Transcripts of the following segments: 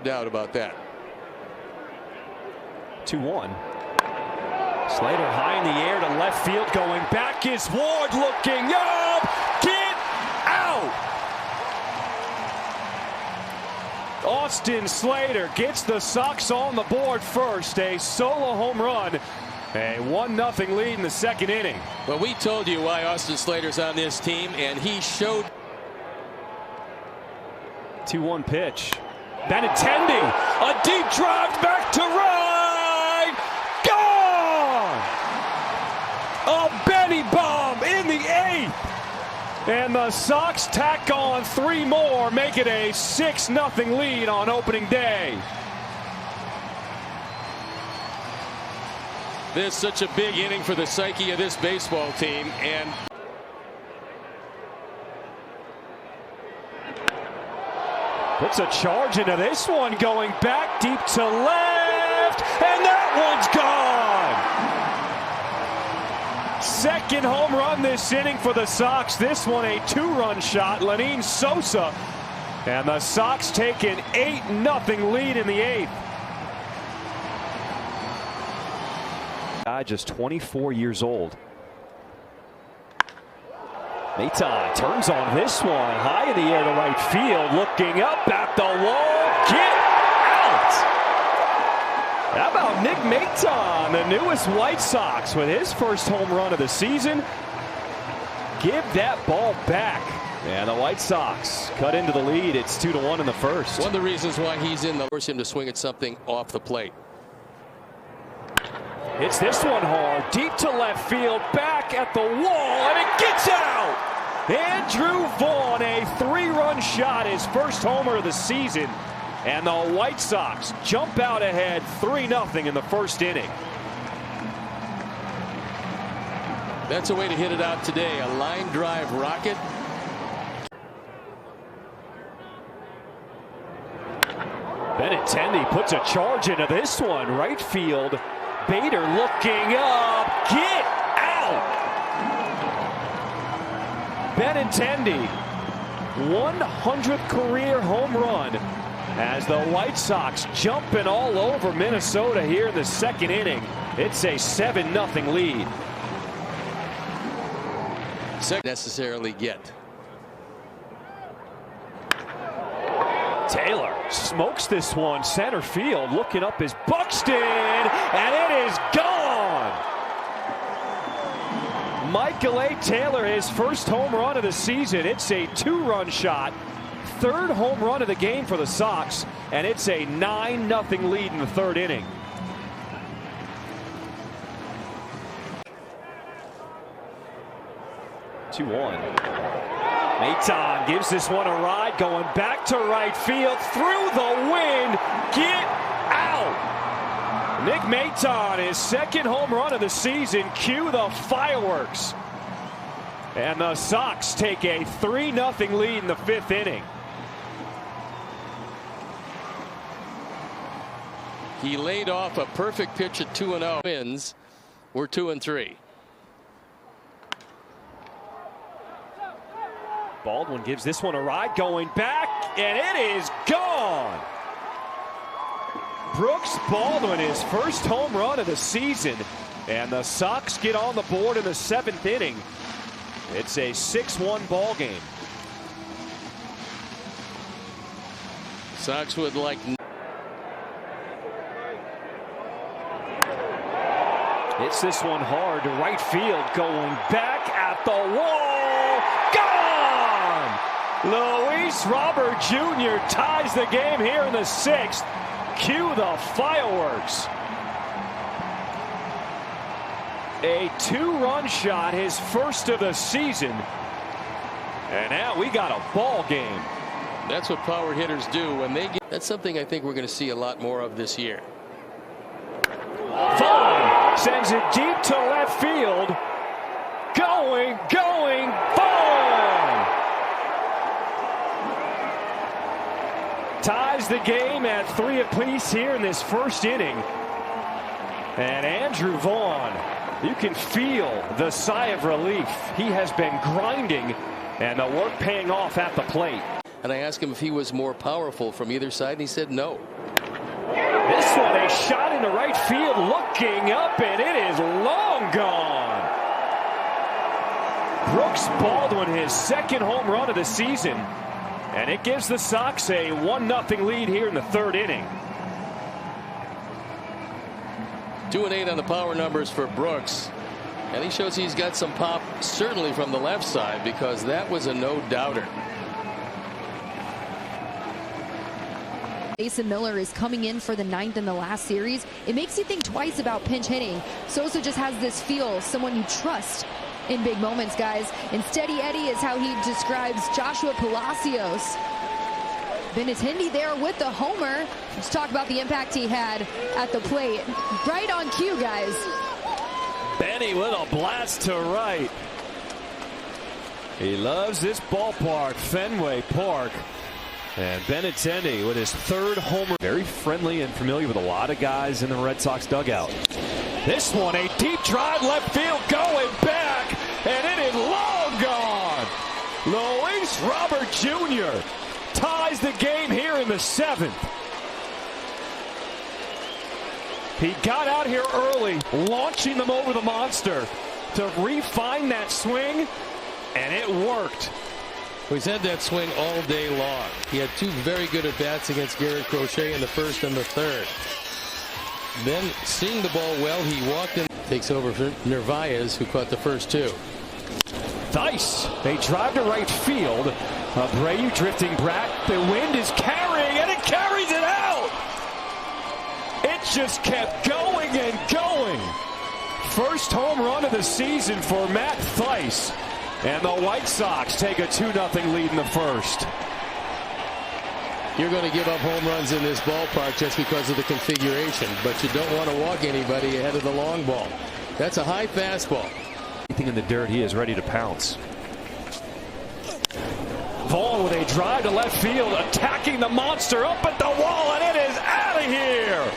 doubt about that. 2-1. Slater high in the air to left field, going back is Ward, looking up, get out! Austin Slater gets the Sox on the board first, a solo home run, a 1-0 lead in the second inning. Well, we told you why Austin Slater's on this team, and he showed. 2-1 pitch. Benintendi, a deep drive back to right, gone! A Benny bomb in the 8th, and the Sox tack on 3 more, make it a 6-0 lead on opening day. This is such a big inning for the psyche of this baseball team, and puts a charge into this one, going back deep to left, and that one's gone. Second home run this inning for the Sox. This one a 2-run shot. Sosa, and the Sox take an 8-0 lead in the 8th. Guy just 24 years old. Benintendi turns on this one, high in the air to right field, looking up at the wall, get out! How about Nick Benintendi, the newest White Sox, with his first home run of the season? Give that ball back. And the White Sox cut into the lead. It's 2-1 in the first. One of the reasons why he's in the force him to swing at something off the plate. Hits this one hard, deep to left field, back at the wall, and it gets out! Andrew Vaughn, a 3-run shot, his first homer of the season. And the White Sox jump out ahead 3-0 in the first inning. That's a way to hit it out today, a line drive rocket. Benintendi puts a charge into this one, right field. Bader looking up, get out! Benintendi, 100th career home run as the White Sox jumping all over Minnesota here in the second inning. It's a 7-0 lead. Necessarily get. Taylor smokes this one center field, looking up is Buxton, and it is gone. Michael A. Taylor, his first home run of the season. It's a 2-run shot, 3rd home run of the game for the Sox, and it's a 9-0 lead in the 3rd inning. Benintendi gives this one a ride, going back to right field, through the wind, get out! Nick Benintendi, his 2nd home run of the season. Cue the fireworks. And the Sox take a 3-0 lead in the 5th inning. He laid off a perfect pitch at 2-0. Wins. We're 2-3. Baldwin gives this one a ride, going back, and it is gone. Brooks Baldwin, his first home run of the season, and the Sox get on the board in the 7th inning. It's a 6-1 ball game. Sox would like. Hits this one hard to right field, going back at the wall, gone! Luis Robert Jr. ties the game here in the 6th. Cue the fireworks. A 2-run shot, his first of the season. And now we got a ball game. That's what power hitters do when they get. That's something I think we're going to see a lot more of this year. Vaughn sends it deep to left field. Going, Vaughn! Ties the game at 3 apiece here in this first inning. And Andrew Vaughn, you can feel the sigh of relief. He has been grinding, and the work paying off at the plate. And I asked him if he was more powerful from either side, and he said no. This one, a shot into right field, looking up, and it is long gone. Brooks Baldwin, his second home run of the season, and it gives the Sox a 1-0 lead here in the third inning. 2 and 8 on the power numbers for Brooks, and he shows he's got some pop, certainly from the left side, because that was a no-doubter. Mason Miller is coming in for the 9th in the last series. It makes you think twice about pinch hitting. Sosa just has this feel, someone you trust in big moments, guys. And Steady Eddie is how he describes Joshua Palacios. Benintendi there with the homer. Let's talk about the impact he had at the plate. Right on cue, guys. Benny with a blast to right. He loves this ballpark, Fenway Park. And Benintendi with his third homer. Very friendly and familiar with a lot of guys in the Red Sox dugout. This one, a deep drive left field going back, and it is long gone. Luis Robert Jr. ties the game here in the 7th. He got out here early, launching them over the monster to refine that swing, and it worked. He's had that swing all day long. He had 2 very good at-bats against Garrett Crochet in the 1st and the 3rd. Then, seeing the ball well, he walked in. Takes over for Narvaez, who caught the first 2. Nice. They drive to right field. Abreu drifting back. The wind is carrying, and it carries it out. It just kept going and going. First home run of the season for Matt Thaiss. And the White Sox take a 2-0 lead in the 1st. You're going to give up home runs in this ballpark just because of the configuration, but you don't want to walk anybody ahead of the long ball. That's a high fastball. Anything in the dirt, he is ready to pounce. Vaughn with a drive to left field, attacking the monster up at the wall, and it is out of here.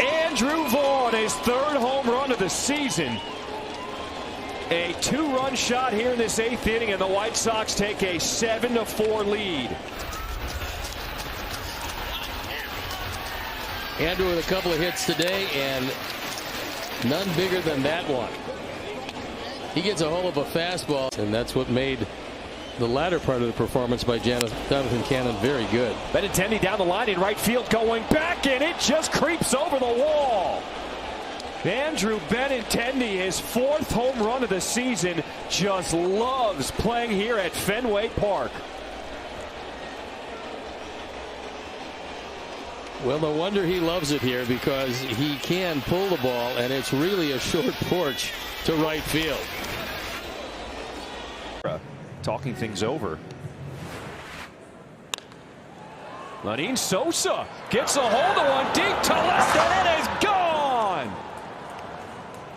Andrew Vaughn, his 3rd home run of the season. A 2-run shot here in this 8th inning, and the White Sox take a 7-4 lead. Andrew with a couple of hits today, and none bigger than that one. He gets a hold of a fastball, and that's what made the latter part of the performance by Jonathan Cannon very good. Benintendi down the line in right field, going back, and it just creeps over the wall. Andrew Benintendi, his 4th home run of the season, just loves playing here at Fenway Park. Well, no wonder he loves it here, because he can pull the ball, and it's really a short porch to right field. Talking things over. Sosa gets a hold of one deep to left, and it is gone.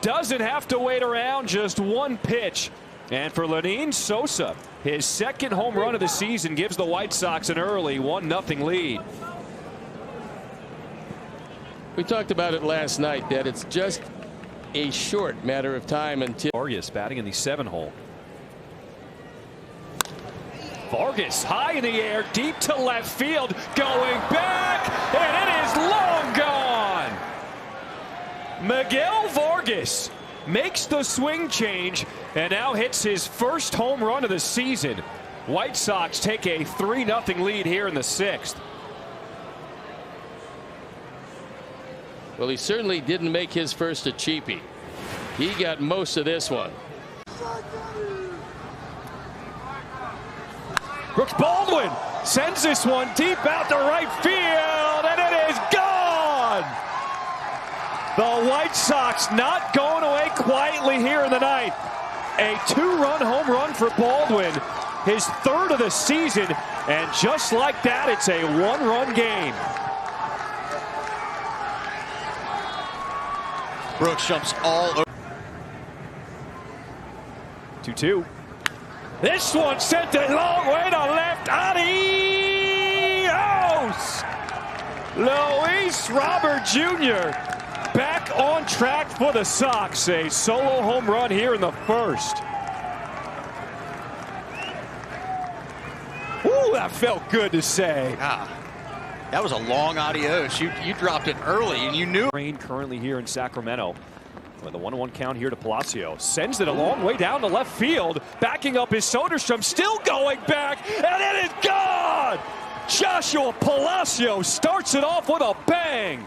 Doesn't have to wait around, just one pitch. And for Sosa, his 2nd home run of the season gives the White Sox an early 1-0 lead. We talked about it last night, that it's just a short matter of time until Vargas batting in the 7-hole. Vargas high in the air, deep to left field, going back, and it is long gone. Miguel Vargas makes the swing change and now hits his 1st home run of the season. White Sox take a 3-0 lead here in the 6th. Well, he certainly didn't make his first a cheapie. He got most of this one. Brooks Baldwin sends this one deep out to right field, and it is gone. The White Sox not going away quietly here in the 9th. A 2-run home run for Baldwin, his 3rd of the season, and just like that, it's a 1-run game. Brooks jumps all over. 2-2. This one sent it long way to left. Adios! Luis Robert Jr. back on track for the Sox. A solo home run here in the 1st. Ooh, that felt good to say. That was a long adios. You dropped it early, and you knew. Rain currently here in Sacramento. With a 1-1 count here to Palacios. Sends it a long way down to left field. Backing up is Soderstrom. Still going back. And it is gone! Joshua Palacios starts it off with a bang.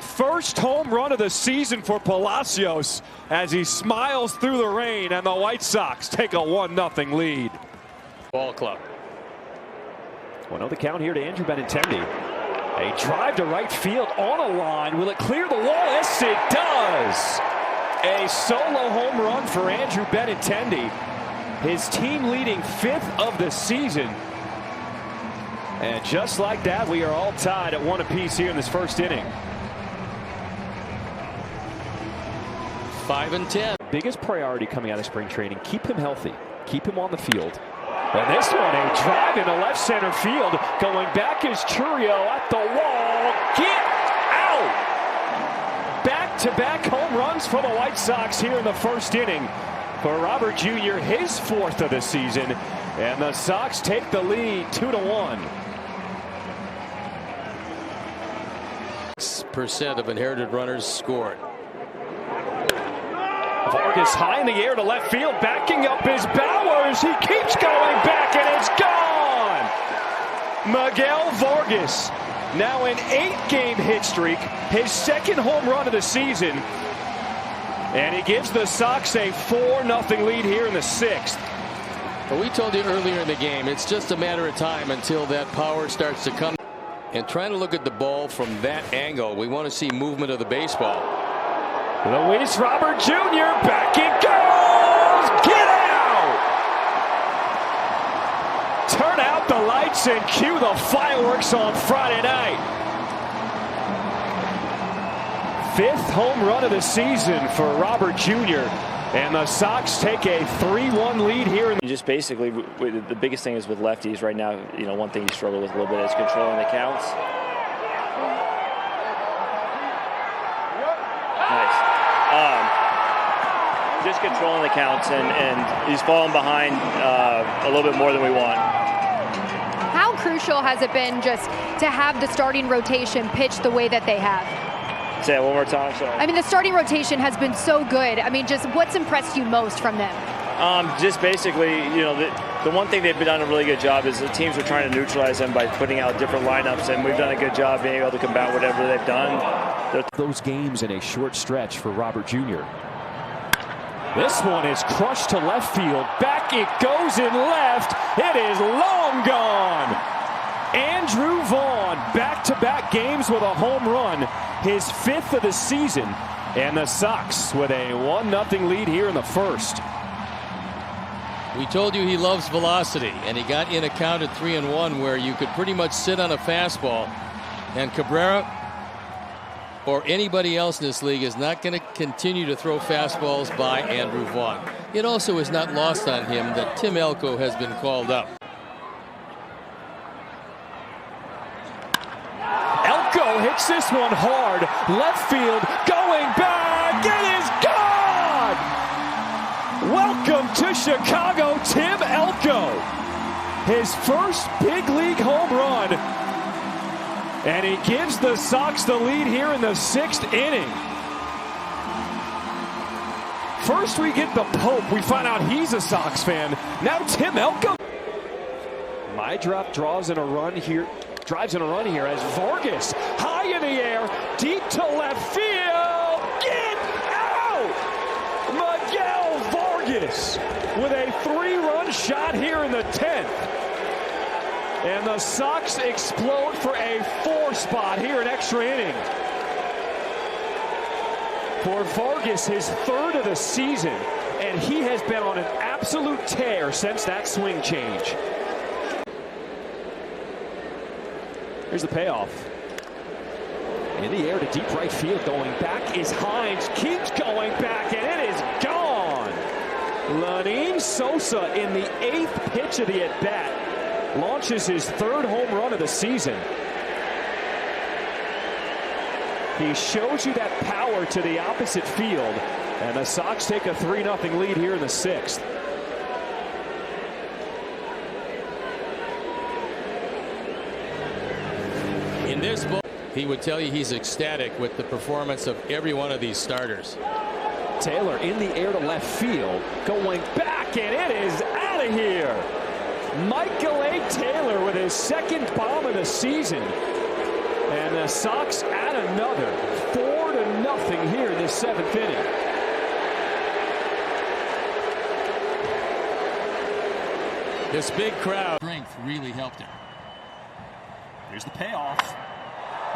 First home run of the season for Palacios as he smiles through the rain, and the White Sox take a 1-0 lead. Ball club. 1-0 the count here to Andrew Benintendi. A drive to right field on a line. Will it clear the wall? Yes, it does. A solo home run for Andrew Benintendi. His team leading 5th of the season. And just like that, we are all tied at 1 apiece here in this first inning. 5 and 10. Biggest priority coming out of spring training, keep him healthy. Keep him on the field. And this one, a drive into left center field. Going back is Churio at the wall. Get out! Back-to-back home runs for the White Sox here in the first inning. For Robert Jr., his 4th of the season. And the Sox take the lead 2-1. 6% of inherited runners scored. Vargas high in the air to left field. Backing up is Bowers. He keeps going back, and it's gone! Miguel Vargas, now an 8-game hit streak, his 2nd home run of the season. And he gives the Sox a 4-0 lead here in the 6th. Well, we told you earlier in the game, it's just a matter of time until that power starts to come. And trying to look at the ball from that angle, we want to see movement of the baseball. Luis Robert Jr. back it goes! Get out! Turn out the lights and cue the fireworks on Friday night. 5th home run of the season for Robert Jr. And the Sox take a 3-1 lead here. Just basically, the biggest thing is with lefties right now. You know, one thing you struggle with a little bit is controlling the counts. Nice. Just controlling the counts, and he's falling behind a little bit more than we want. How crucial has it been just to have the starting rotation pitch the way that they have? Say it one more time. Sorry. I mean, the starting rotation has been so good. I mean, just what's impressed you most from them? Just basically, you know, the one thing they've done a really good job is the teams are trying to neutralize them by putting out different lineups, and we've done a good job being able to combat whatever they've done. Those games in a short stretch for Robert Jr. This one is crushed to left field. Back it goes in left. It is long gone. Andrew Vaughn, back-to-back games with a home run. His 5th of the season. And the Sox with a 1-0 lead here in the 1st. We told you he loves velocity, and he got in a count at 3-1 where you could pretty much sit on a fastball, and Cabrera or anybody else in this league is not going to continue to throw fastballs by Andrew Vaughn. It also is not lost on him that Tim Elko has been called up. Elko hits this one hard. Left field, going back. It is gone! Welcome to Chicago, Tim Elko. His first big league home run. And he gives the Sox the lead here in the 6th inning. First we get the Pope. We find out he's a Sox fan. Now Tim Elko. Miroth drives in a run here as Vargas high in the air, deep to left field. Get out! Miguel Vargas with a 3-run shot here in the 10th. And the Sox explode for a 4 spot here in extra inning. For Vargas, his 3rd of the season, and he has been on an absolute tear since that swing change. Here's the payoff. In the air to deep right field, going back is Hines, keeps going back, and it is gone. Sosa in the 8th pitch of the at-bat. Launches his 3rd home run of the season. He shows you that power to the opposite field, and the Sox take a 3-0 lead here in the 6th. And this ball, he would tell you he's ecstatic with the performance of every one of these starters. Taylor in the air to left field, going back, and it is out of here. Michael A. Taylor with his second bomb of the season. And the Sox add another 4-0 here in this seventh inning. This big crowd strength really helped him. Here's the payoff.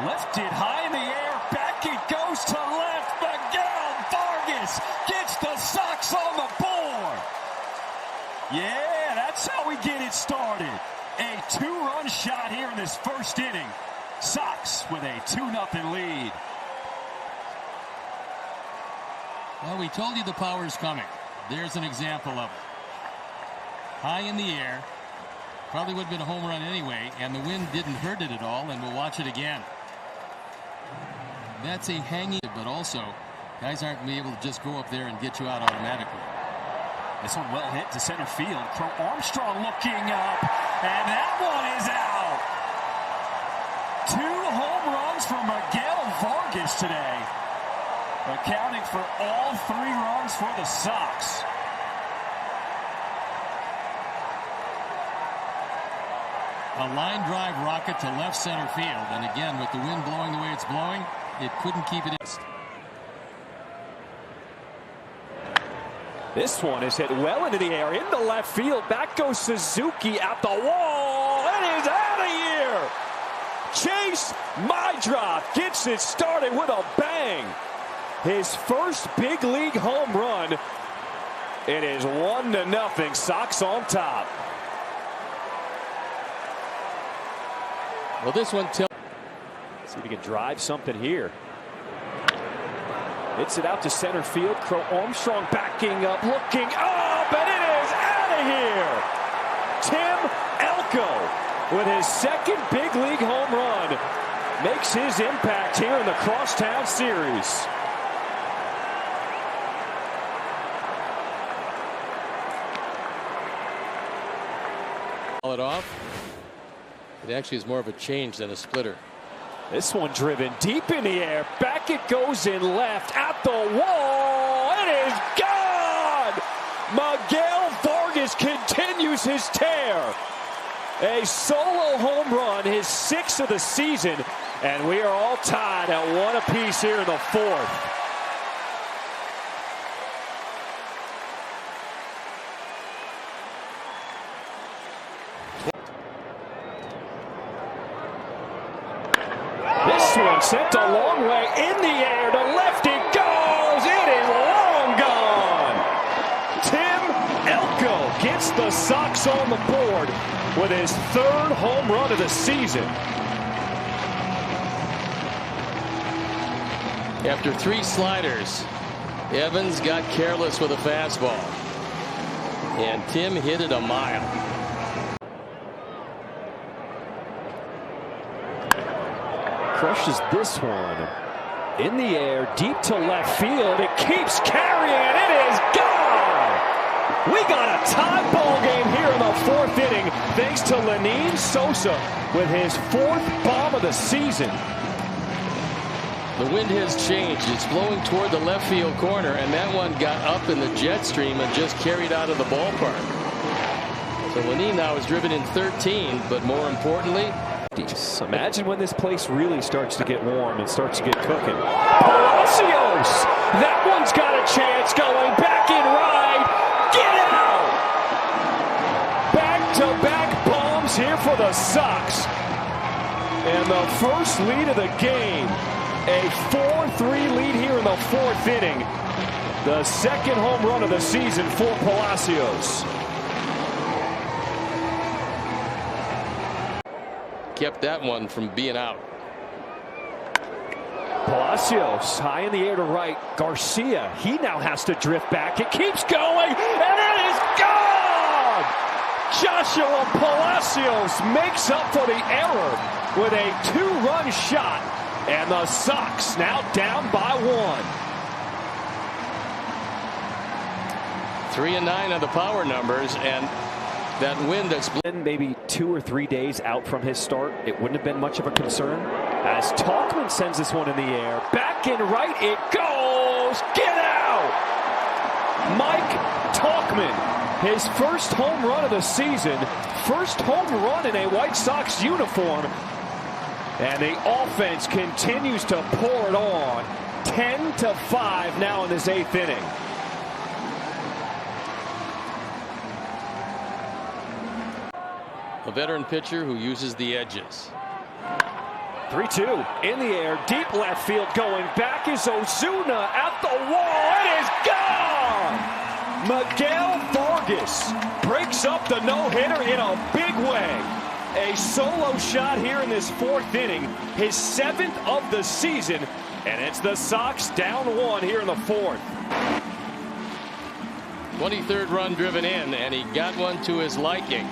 Lifted high in the air. Back it goes to left. Miguel Vargas gets the Sox on the board. Yeah, that's how we get it started. A two-run shot here in this first inning. Sox with a 2-0 lead. Well, we told you the power's coming. There's an example of it. High in the air. Probably would have been a home run anyway, and the wind didn't hurt it at all, and we'll watch it again. That's a hanging, but also guys aren't going to be able to just go up there and get you out automatically. This one well hit to center field. Crow Armstrong looking up, and that one is out. 2 home runs for Miguel Vargas today, accounting for all 3 runs for the Sox. A line drive rocket to left center field, and again, with the wind blowing the way it's blowing, it couldn't keep it in. This one is hit well into the air, into left field. Back goes Suzuki at the wall. It is out of here. Chase Miroth gets it started with a bang. His first big league home run. It is 1-0. Sox on top. Well, this one see if he can drive something here. Hits it out to center field. Crow Armstrong backing up, looking up, and it is out of here. Tim Elko with his second big league home run makes his impact here in the Crosstown Series. it off. It actually is more of a change than a splitter. This one driven deep in the air. Back it goes in left at the wall. It is gone. Miguel Vargas continues his tear. A solo home run, his 6th of the season. And we are all tied at 1 apiece here in the 4th. This one sent a long way in the air to left. It goes. It is long gone. Tim Elko gets the Sox on the board with his 3rd home run of the season. After 3 sliders, Evans got careless with a fastball, and Tim hit it a mile. Crushes this one in the air, deep to left field. It keeps carrying. It is gone. We got a tie ball game here in the 4th inning, thanks to Sosa with his 4th bomb of the season. The wind has changed. It's blowing toward the left field corner, and that one got up in the jet stream and just carried out of the ballpark. So Lenine now is driven in 13, but more importantly, imagine when this place really starts to get warm and starts to get cooking. Palacios! That one's got a chance, going back in right. Get out! Back-to-back bombs here for the Sox. And the first lead of the game. A 4-3 lead here in the 4th inning. The 2nd home run of the season for Palacios. kept that one from being out. Palacios high in the air to right. Garcia, he now has to drift back. It keeps going, and it is gone! Joshua Palacios makes up for the error with a 2-run shot, and the Sox now down by 1. 3 and 9 on the power numbers, and That wind that's maybe 2 or 3 days out from his start, it wouldn't have been much of a concern. As Tauchman sends this one in the air, back and right it goes. Get out! Mike Tauchman, his first home run of the season, first home run in a White Sox uniform, and the offense continues to pour it on. 10-5 now in this 8th inning. a veteran pitcher who uses the edges. 3-2 in the air, deep left field, going back is Ozuna at the wall. It is gone! Miguel Vargas breaks up the no-hitter in a big way. A solo shot here in this 4th inning, his 7th of the season, and it's the Sox down 1 here in the 4th. 23rd run driven in, and he got one to his liking.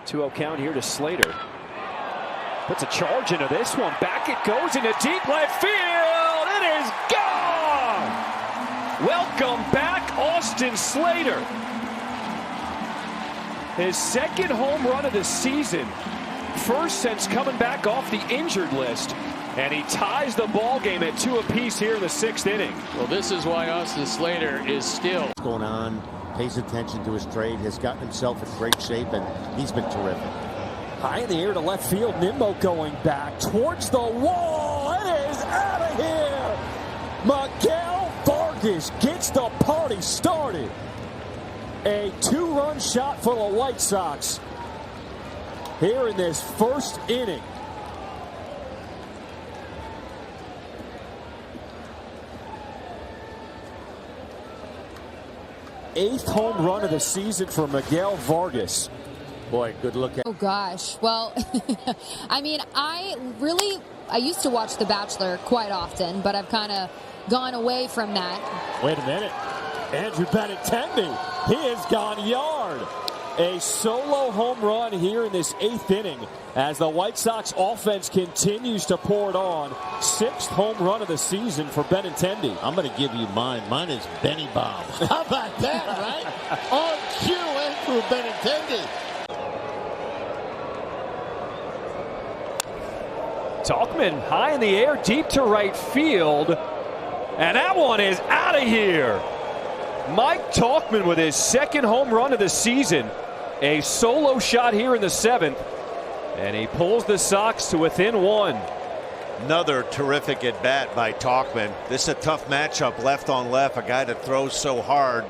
2-0 count here to Slater. Puts a charge into this one. Back it goes into deep left field. It is gone! Welcome back, Austin Slater. His 2nd home run of the season. First since coming back off the injured list. And he ties the ball game at 2 apiece here in the 6th inning. Well, this is why Austin Slater is still what's going on, pays attention to his trade, has gotten himself in great shape, and he's been terrific. High in the air to left field, Nimmo going back towards the wall. It is out of here. Miguel Vargas gets the party started. A 2-run shot for the White Sox here in this 1st inning. Eighth home run of the season for Miguel Vargas. Boy, good look at. Oh gosh, well, I mean, I used to watch The Bachelor quite often, but I've kind of gone away from that. Wait a minute, Andrew Benintendi, he has gone yard. A solo home run here in this 8th inning as the White Sox offense continues to pour it on. 6th home run of the season for Benintendi. I'm going to give you mine. Mine is Benny Bob. How about that, right? On cue, Andrew Benintendi. Tauchman high in the air, deep to right field. And that one is out of here. Mike Tauchman with his 2nd home run of the season. A solo shot here in the 7th. And he pulls the Sox to within 1. Another terrific at bat by Tauchman. This is a tough matchup, left on left, a guy that throws so hard.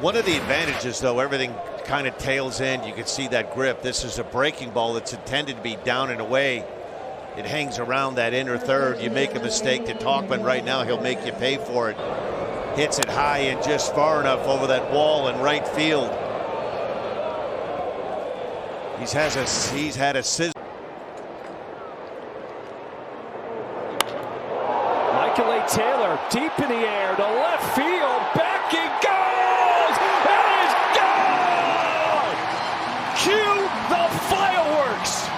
One of the advantages, though, everything kind of tails in. You can see that grip. This is a breaking ball that's intended to be down and away. It hangs around that inner third. You make a mistake to Tauchman right now, he'll make you pay for it. Hits it high and just far enough over that wall in right field. He's had a scissor. Michael A. Taylor deep in the air to left field. Back it goes. It is gone. Cue the fireworks.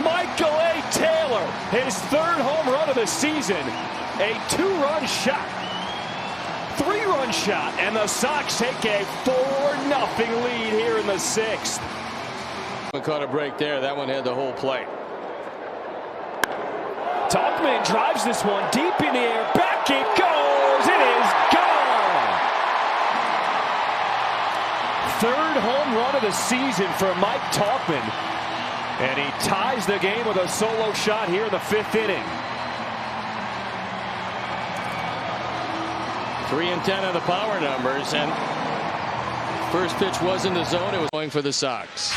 Michael A. Taylor, his 3rd home run of the season. A 2-run shot. 3-run shot, and the Sox take a 4-0 lead here in the 6th. Caught a break there. That one had the whole plate. Tauchman drives this one deep in the air. Back it goes. It is gone. 3rd home run of the season for Mike Tauchman. And he ties the game with a solo shot here in the 5th inning. 3 and 10 on the power numbers, and first pitch was in the zone. It was going for the Sox.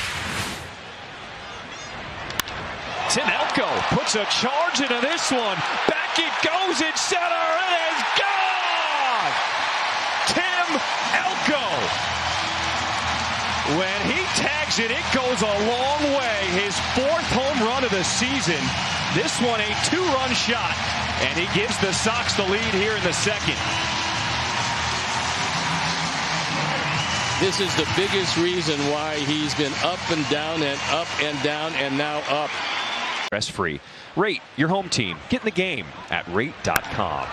Tim Elko puts a charge into this one. Back it goes in center. It is gone. Tim Elko. When he tags it, it goes a long way. His 4th home run of the season. This one a 2-run shot, and he gives the Sox the lead here in the 2nd. This is the biggest reason why he's been up and down and now up. Stress-free. Rate your home team. Get in the game at rate.com.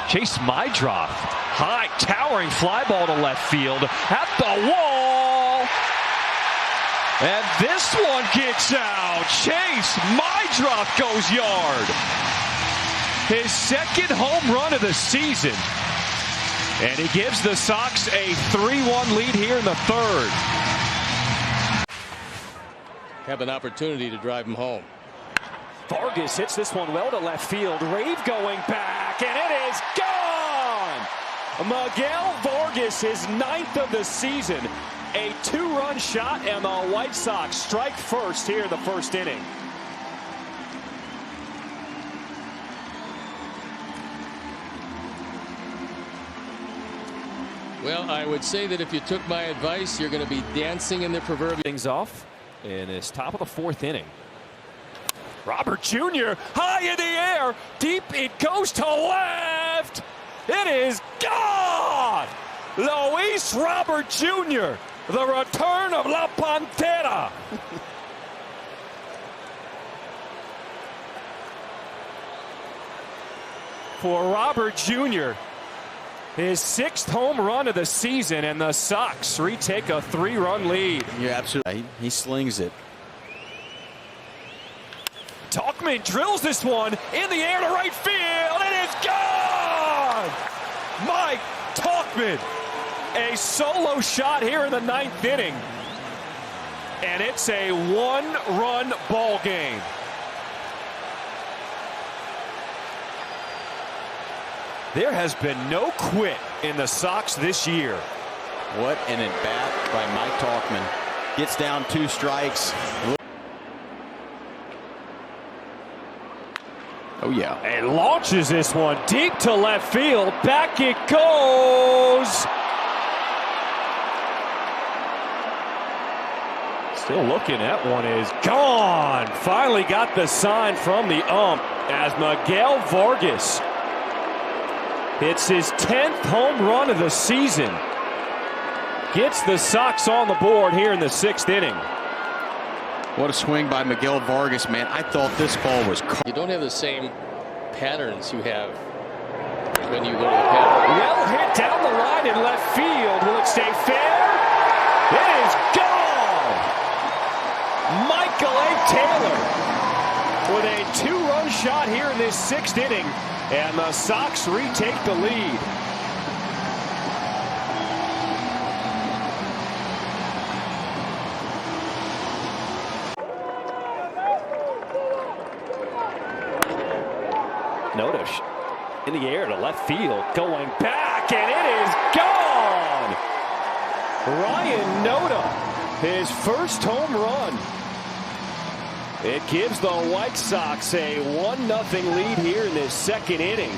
Chase Miroth. High, towering fly ball to left field. At the wall. And this one kicks out. Chase Miroth goes yard. His second home run of the season. And he gives the Sox a 3-1 lead here in the third. Have an opportunity to drive him home. Vargas hits this one well to left field. Rave going back, and it is gone! Miguel Vargas, his 9th of the season. A 2-run shot, and the White Sox strike first here in the first inning. Well, I would say that if you took my advice, you're going to be dancing in the proverbial. Things off in this top of the 4th inning. Robert Jr. high in the air, deep it goes to left. It is gone. Luis Robert Jr. The return of La Pantera. For Robert Jr., his 6th home run of the season, and the Sox retake a 3-run lead. You're absolutely. He slings it. Tauchman drills this one in the air to right field. It is gone! Mike Tauchman, a solo shot here in the 9th inning. And it's a 1-run ball game. There has been no quit in the Sox this year. What an at-bat by Mike Tauchman. Gets down 2 strikes. Oh, yeah. And launches this one deep to left field. Back it goes. Still looking. That one is gone. Finally got the sign from the ump as Miguel Vargas hits his 10th home run of the season. Gets the Sox on the board here in the 6th inning. What a swing by Miguel Vargas, man. I thought this ball was caught. You don't have the same patterns you have when you go to the paddock. Well hit down the line in left field. Will it stay fair? It is gone! Michael A. Taylor with a 2-run shot here in this 6th inning. And the Sox retake the lead. Notice in the air to left field, going back, and it is gone! Ryan Noda, his first home run. It gives the White Sox a 1-0 lead here in this 2nd inning.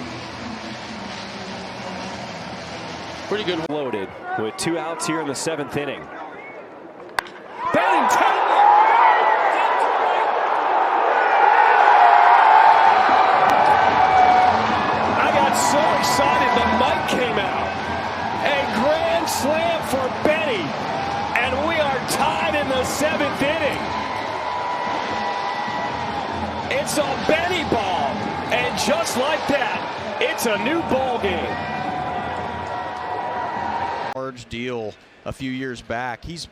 Pretty good loaded with 2 outs here in the 7th inning. Benintendi! I got so excited the mic came out. A grand slam for Benny, and we are tied in the 7th inning. It's a Benny ball, and just like that, it's a new ball game. Large deal a few years back. He's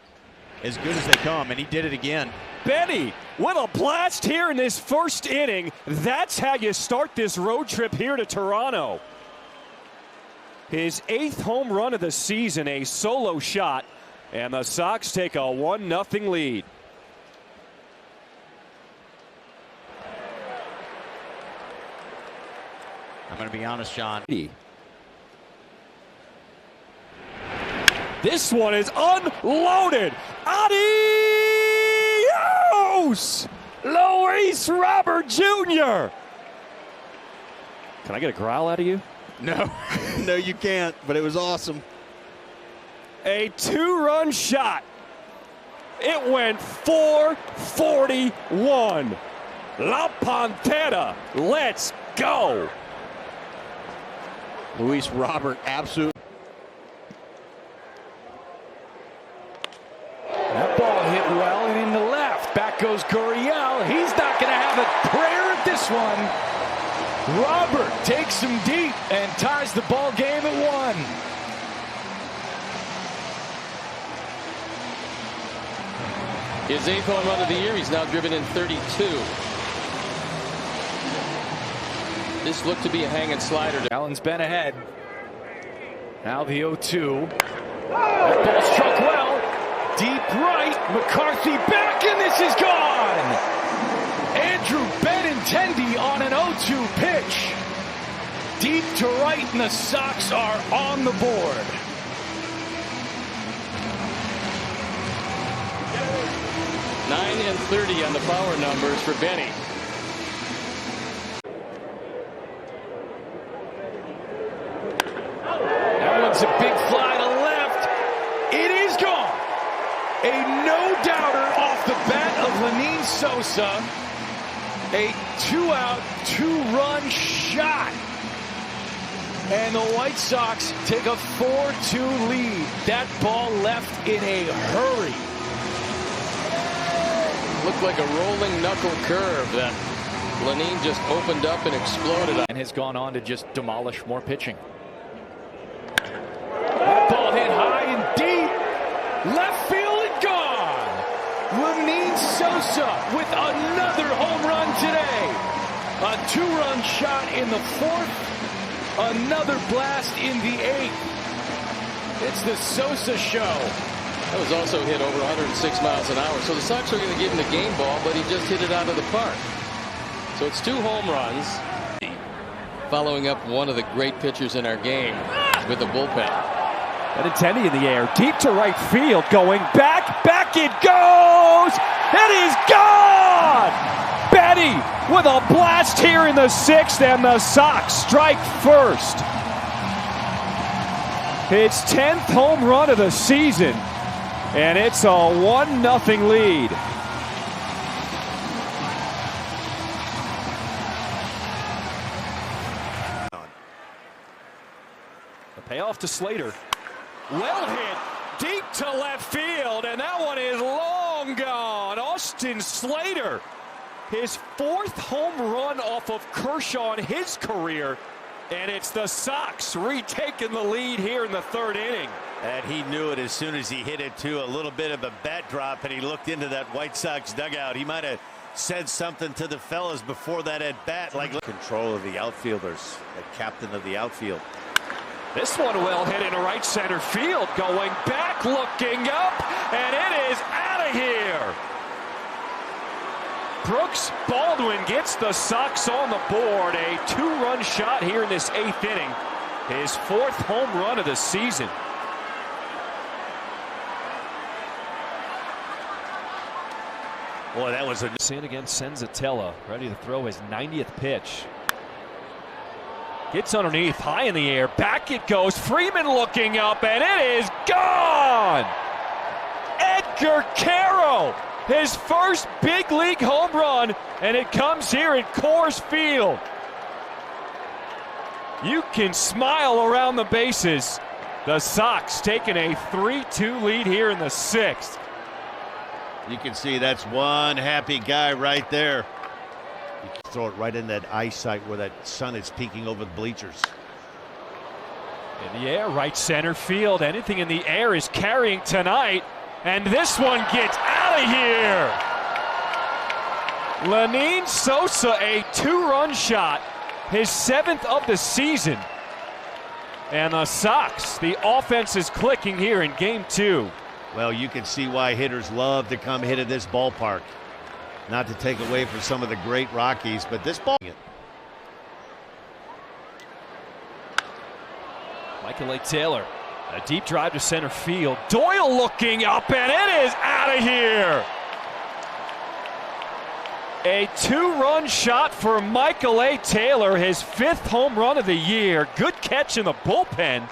as good as they come, and he did it again. Benny with a blast here in this 1st inning. That's how you start this road trip here to Toronto. His 8th home run of the season, a solo shot, and the Sox take a 1-0 lead. I'm going to be honest, John. This one is unloaded. Adios! Luis Robert Jr. Can I get a growl out of you? No, no, you can't, but it was awesome. A 2-run shot. It went 441. La Pantera, let's go. Luis Robert, absolute. That ball hit well and in the left. Back goes Gurriel. He's not going to have a prayer at this one. Robert takes him deep and ties the ball game at 1. His 8th home run of the year. He's now driven in 32. This looked to be a hanging slider. Allen's been ahead. Now the 0-2. That ball struck well. Deep right. McCarthy back, and this is gone. Andrew Benintendi on an 0-2 pitch. Deep to right, and the Sox are on the board. Nine and 30 on the power numbers for Benny. That one's a big fly to left. It is gone. A no-doubter off the bat of Vaughn and Sosa. A 2-out, 2-run shot. And the White Sox take a 4-2 lead. That ball left in a hurry. Looked like a rolling knuckle curve that Lenine just opened up and exploded on. And has gone on to just demolish more pitching. That ball hit high and deep. Left field and gone. Vaughn and Sosa with another home run today. A 2-run shot in the 4th. Another blast in the 8th. It's the Sosa show. That was also hit over 106 miles an hour. So the Sox are going to give him the game ball, but he just hit it out of the park. So it's 2 home runs. Following up one of the great pitchers in our game with the bullpen. Benintendi in the air, deep to right field, going back, back it goes! It is gone! Benny with a blast here in the 6th, and the Sox strike first. His 10th home run of the season, and it's a 1-0 lead. The payoff to Slater. Well hit, deep to left field, and that one is long gone. Austin Slater, his 4th home run off of Kershaw in his career, and it's the Sox retaking the lead here in the 3rd inning. And he knew it as soon as he hit it, too. A little bit of a bat drop, and he looked into that White Sox dugout. He might have said something to the fellas before that at bat, like control of the outfielders, the captain of the outfield. This one well hit into right center field, going back, looking up, and it is out of here. Brooks Baldwin gets the Sox on the board. A 2-run shot here in this 8th inning. His 4th home run of the season. Boy, that was a... In against Senzatella, ready to throw his 90th pitch. Gets underneath, high in the air, back it goes. Freeman looking up, and it is gone! Edgar Caro, his first big league home run, and it comes here at Coors Field. You can smile around the bases. The Sox taking a 3-2 lead here in the 6th. You can see that's one happy guy right there. You can throw it right in that eyesight where that sun is peeking over the bleachers. In the air, right center field. Anything in the air is carrying tonight. And this one gets out of here. Vaughn Sosa, a 2-run shot. His 7th of the season. And the Sox, the offense is clicking here in game 2. Well, you can see why hitters love to come hit at this ballpark. Not to take away from some of the great Rockies, but this ball. Michael Taylor, a deep drive to center field. Doyle looking up, and it is out of here. A 2-run shot for Michael Taylor, his 5th home run of the year. Good catch in the bullpen.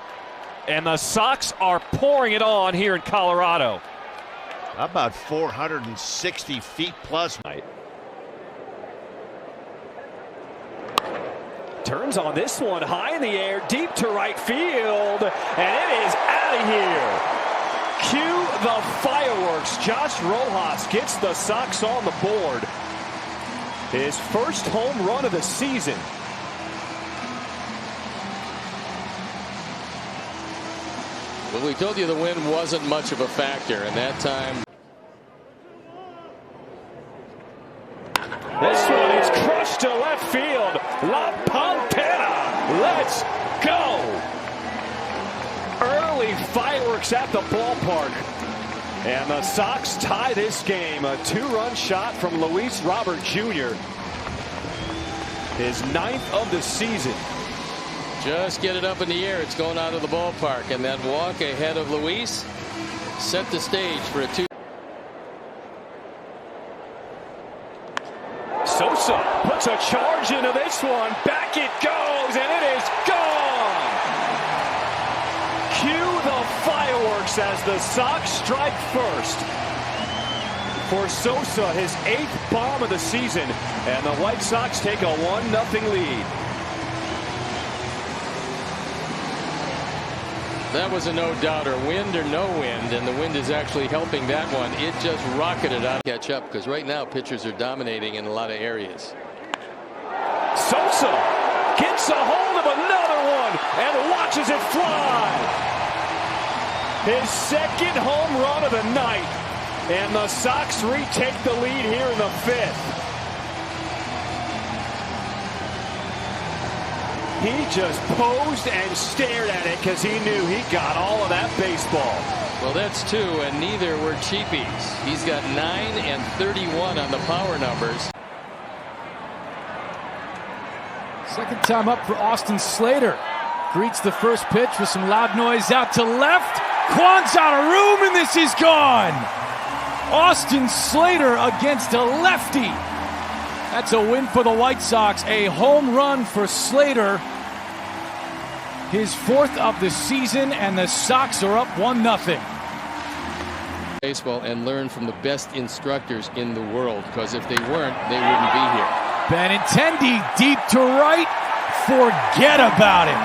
And the Sox are pouring it on here in Colorado. About 460 feet plus. Turns on this one, high in the air, deep to right field, and it is out of here. Cue the fireworks. Josh Rojas gets the Sox on the board. His first home run of the season. Well, we told you the wind wasn't much of a factor, and that time. This one is crushed to left field. La Pantera, let's go. Early fireworks at the ballpark. And the Sox tie this game. A 2-run shot from Luis Robert Jr. His 9th of the season. Just get it up in the air. It's going out of the ballpark. And that walk ahead of Luis set the stage for a 2. Sosa puts a charge into this one. Back it goes, and it is gone. Cue the fireworks as the Sox strike first. For Sosa, his 8th bomb of the season, and the White Sox take a 1-0 lead. That was a no-doubter, wind or no wind, and the wind is actually helping that one. It just rocketed out. Catch up, because right now pitchers are dominating in a lot of areas. Sosa gets a hold of another one and watches it fly. His 2nd home run of the night, and the Sox retake the lead here in the 5th. He just posed and stared at it because he knew he got all of that baseball. Well, that's 2, and neither were cheapies. He's got 9 and 31 on the power numbers. Second time up for Austin Slater. Greets the first pitch with some loud noise out to left. Kwan's out of room, and this is gone. Austin Slater against a lefty. That's a win for the White Sox. A home run for Slater. His 4th of the season, and the Sox are up 1-0. Baseball and learn from the best instructors in the world, because if they weren't, they wouldn't be here. Benintendi deep to right. Forget about it.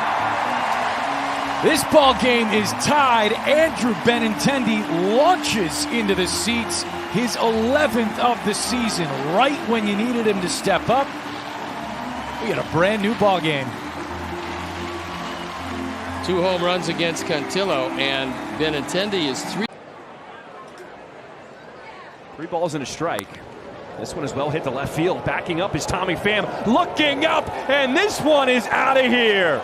This ball game is tied. Andrew Benintendi launches into the seats. His 11th of the season, right when you needed him to step up. We got a brand new ball game. 2 home runs against Cantillo, and Benintendi is 3. 3 balls and a strike. This one is well hit to left field. Backing up is Tommy Pham. Looking up, and this one is out of here.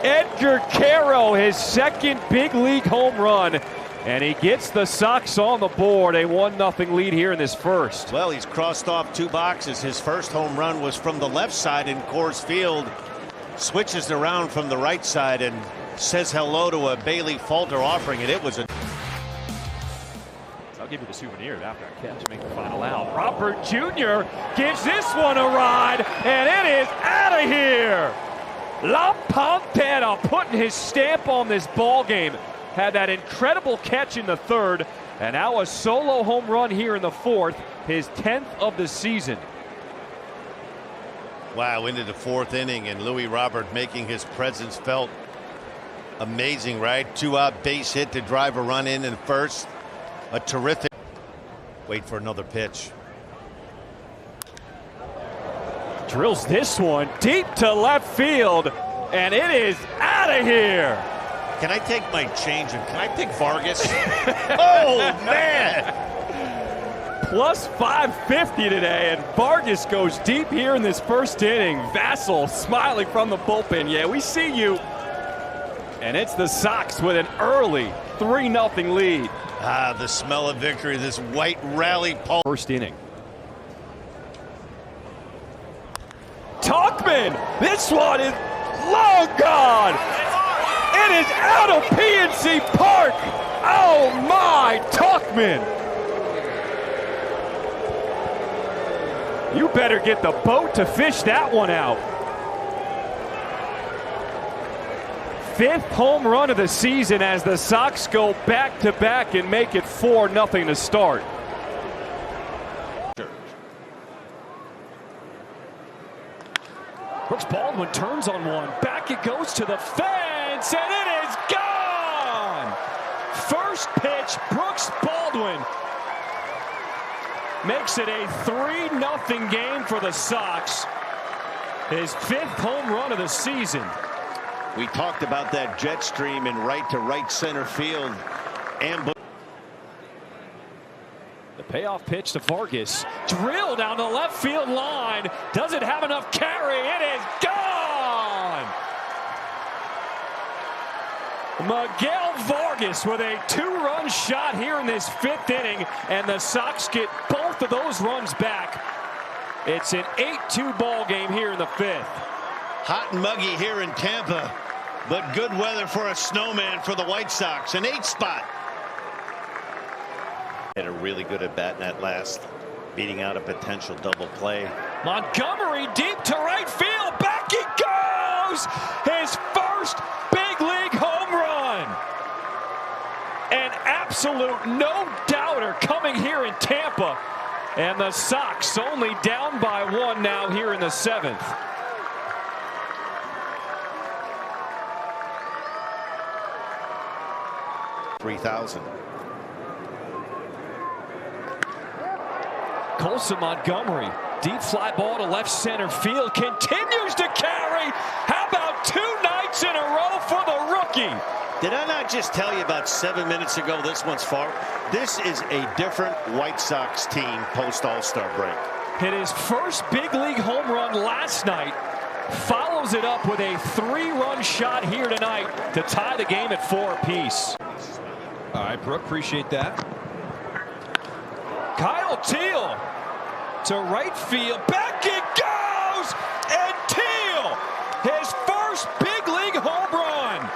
Edgar Quero, his 2nd big league home run. And he gets the Sox on the board. A 1-0 lead here in this 1st. Well, he's crossed off 2 boxes. His first home run was from the left side in Coors Field. Switches around from the right side and says hello to a Bailey Falter offering it. It was a... I'll give you the souvenir after I catch to make the final out. Robert Jr. gives this one a ride, and it is out of here. La Pantera putting his stamp on this ball game. Had that incredible catch in the 3rd, and now a solo home run here in the 4th, his 10th of the season. Wow, into the 4th inning, and Louis Robert making his presence felt. Amazing, right? 2-out base hit to drive a run in 1st. A terrific. Wait for another pitch. Drills this one deep to left field, and it is out of here. Can I take my change and can I pick Vargas? Oh, man! Plus 550 today, and Vargas goes deep here in this 1st inning. Vassell smiling from the bullpen. Yeah, we see you. And it's the Sox with an early 3-0 lead. Ah, the smell of victory, this white rally pulse. 1st inning. Tauchman! This one is long gone! It is out of PNC Park! Oh my, Tauchman! You better get the boat to fish that one out. 5th home run of the season as the Sox go back-to-back and make it 4-0 to start. Brooks Baldwin turns on one. Back it goes to the fence, and it is gone! First pitch, Brooks Baldwin makes it a 3-0 game for the Sox. His 5th home run of the season. We talked about that jet stream in right to right center field. And the payoff pitch to Vargas. Drill down the left field line. Doesn't have enough carry. It is gone. Miguel Vargas with a 2-run shot here in this 5th inning. And the Sox get both of those runs back. It's an 8-2 ball game here in the 5th. Hot and muggy here in Tampa, but good weather for a snowman for the White Sox. An 8 spot. Had a really good at bat in that last, beating out a potential double play. Montgomery deep to right field. Back he goes. His first big league home run. An absolute no-doubter coming here in Tampa. And the Sox only down by 1 now here in the 7th. $3,000. Colson Montgomery, deep fly ball to left center field, continues to carry. How about 2 nights in a row for the rookie? Did I not just tell you about 7 minutes ago this one's far? This is a different White Sox team post All-Star break. Hit his first big league home run last night. Follows it up with a 3-run shot here tonight to tie the game at 4 apiece. All right, Brooke, appreciate that. Kyle Teel to right field. Back it goes! And Teel, his first big league home run.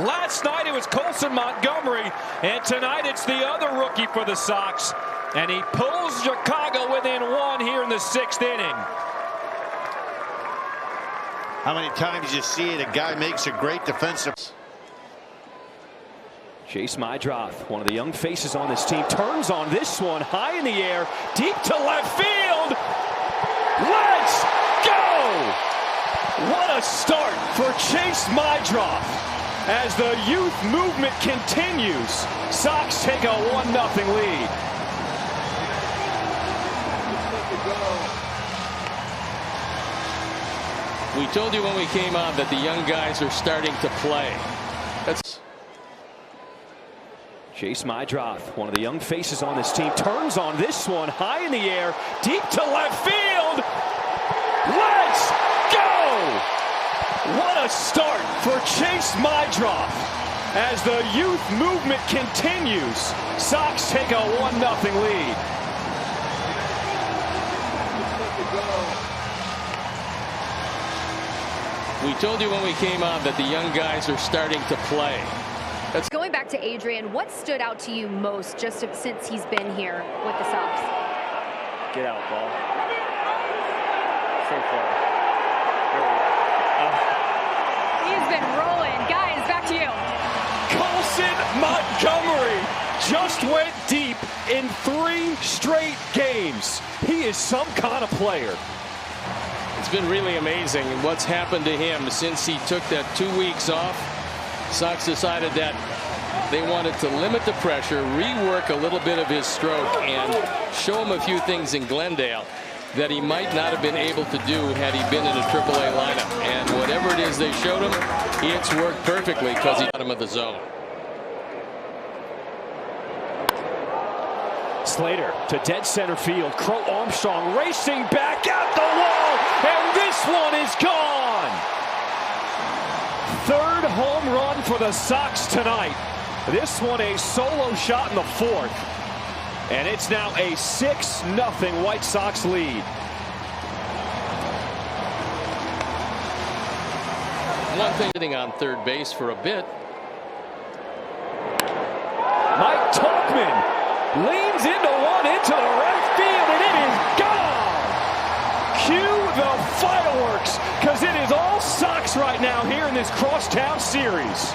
Last night it was Colson Montgomery, and tonight it's the other rookie for the Sox. And he pulls Chicago within 1 here in the 6th inning. How many times you see it, a guy makes a great defensive. Chase Miroth, one of the young faces on this team, turns on this one high in the air, deep to left field. Let's go! What a start for Chase Miroth. As the youth movement continues, Sox take a 1-0 lead. We told you when we came on that the young guys are starting to play. That's Chase Miroth, one of the young faces on this team, turns on this one high in the air, deep to left field. Let's go! What a start for Chase Miroth. As the youth movement continues, Sox take a 1-0 lead. We told you when we came on that the young guys are starting to play. That's going back to Adrian, what stood out to you most just since he's been here with the Sox? Get out, ball. So far. He's been rolling. Guys, back to you. Colson Montgomery just went deep in 3 straight games. He is some kind of player. It's been really amazing what's happened to him since he took that 2 weeks off. Sox decided that they wanted to limit the pressure, rework a little bit of his stroke, and show him a few things in Glendale that he might not have been able to do had he been in a AAA lineup. And whatever it is they showed him, it's worked perfectly because he got him of the zone. Slater to dead center field. Crow Armstrong racing back at the wall, and this one is gone. 3rd home run for the Sox tonight. This one a solo shot in the 4th. And it's now a 6-0 White Sox lead. One thing sitting on third base for a bit. Mike Tauchman leans into one into the right field, and it is gone. Cue the fireworks, because it is all Sox right now here in this crosstown series.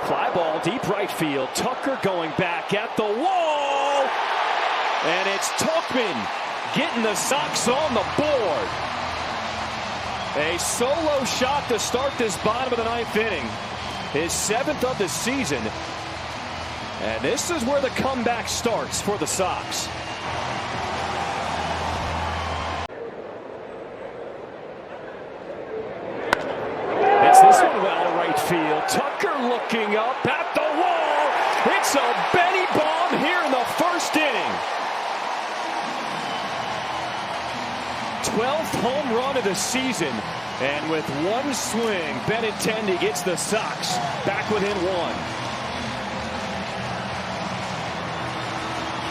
Fly ball deep right field. Tucker going back at the wall. And it's Tauchman getting the Sox on the board. A solo shot to start this bottom of the ninth inning. His 7th of the season. And this is where the comeback starts for the Sox. It's this one well to right field. Tucker looking up at the wall. It's a Benny bomb here in the first inning. 12th home run of the season. And with one swing, Benintendi gets the Sox back within one.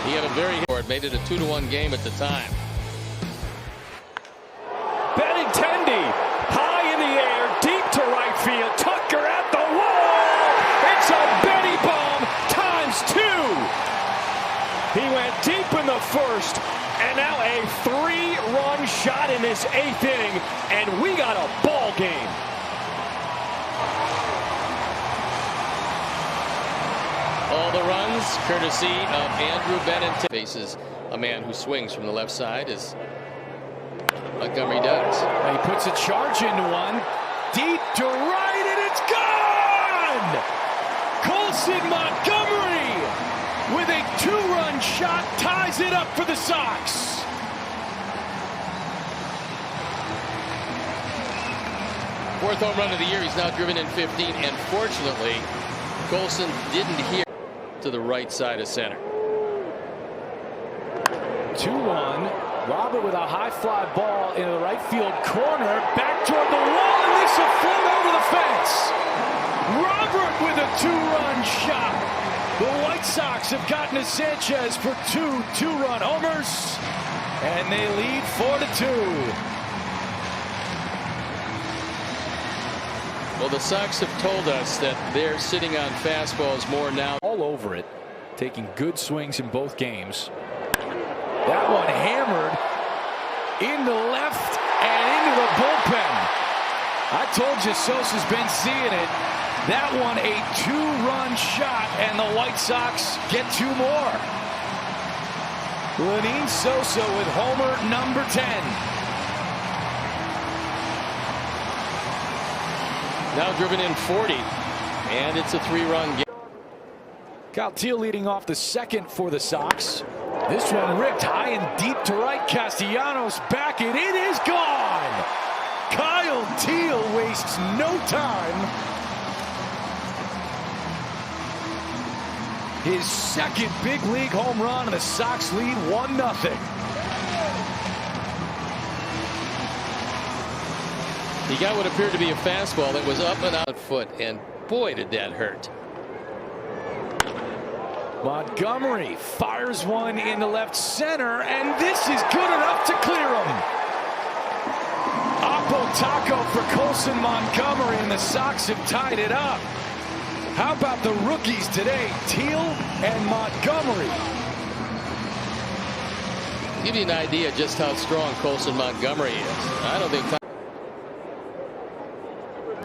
He had a very hard, made it a 2-1 game at the time. Benintendi high in the air, deep to right field. Tucker at the wall. It's a Benny bomb ×2. He went deep in the first, and now a 3-run shot in this 8th inning, and we got a ball game. All the runs courtesy of Andrew Benintendi. Faces a man who swings from the left side, as Montgomery does. He puts a charge into one. Deep to right, and it's gone! Colson Montgomery with a 2-run shot ties it up for the Sox. Fourth home run of the year. He's now driven in 15, and fortunately, Colson didn't hear to the right side of center. 2-1. Robert with a high fly ball into the right field corner. Back toward the wall, and this will float over the fence. Robert with a 2-run shot. The White Sox have gotten to Sanchez for 2 2-run homers, and they lead 4-2. Well, the Sox have told us that they're sitting on fastballs more now. All over it, taking good swings in both games. That one hammered in the left and into the bullpen. I told you Sosa's been seeing it. That one a 2-run shot, and the White Sox get 2 more. Benintendi and Sosa with homer number 10. Now driven in 40, and it's a 3-run game. Teel leading off the second for the Sox. This one ripped high and deep to right. Castellanos back, and it is gone. Kyle Teel wastes no time. His second big league home run, and the Sox lead 1-0. He got what appeared to be a fastball that was up and out foot, and boy, did that hurt. Montgomery fires one into left center, and this is good enough to clear him. Oppo taco for Colson Montgomery, and the Sox have tied it up. How about the rookies today, Teel and Montgomery? Give you an idea just how strong Colson Montgomery is. I don't think.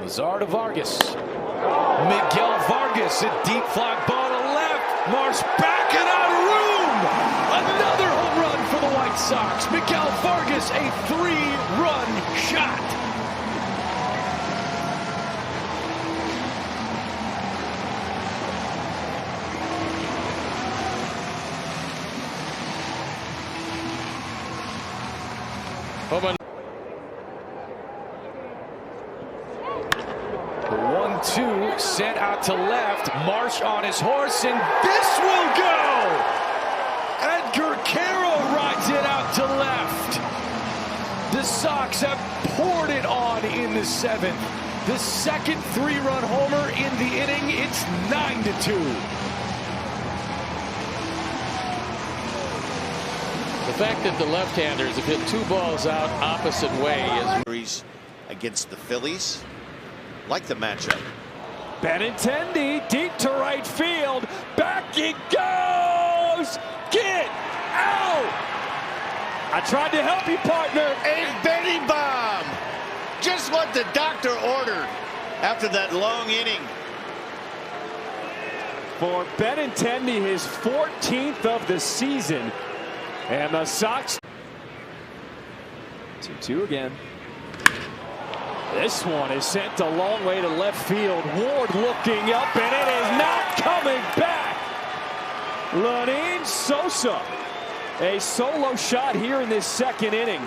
Lazar to Vargas. Miguel Vargas, a deep fly ball to left. Marsh back and out of room. Another home run for the White Sox. Miguel Vargas, a 3-run shot. Home run. 1-2 sent out to left. Marsh on his horse, and this will go. Edgar Caro rides it out to left. The Sox have poured it on in the 7th. The second 3-run homer in the inning. It's 9-2. The fact that the left-handers have hit 2 balls out opposite way is against the Phillies. Like the matchup. Benintendi deep to right field. Back he goes. Get out. I tried to help you, partner. A Benny bomb. Just what the doctor ordered after that long inning. For Benintendi, his 14th of the season. And the Sox. 2-2 again. This one is sent a long way to left field. Ward looking up, and it is not coming back. Vaughn and Sosa, a solo shot here in this second inning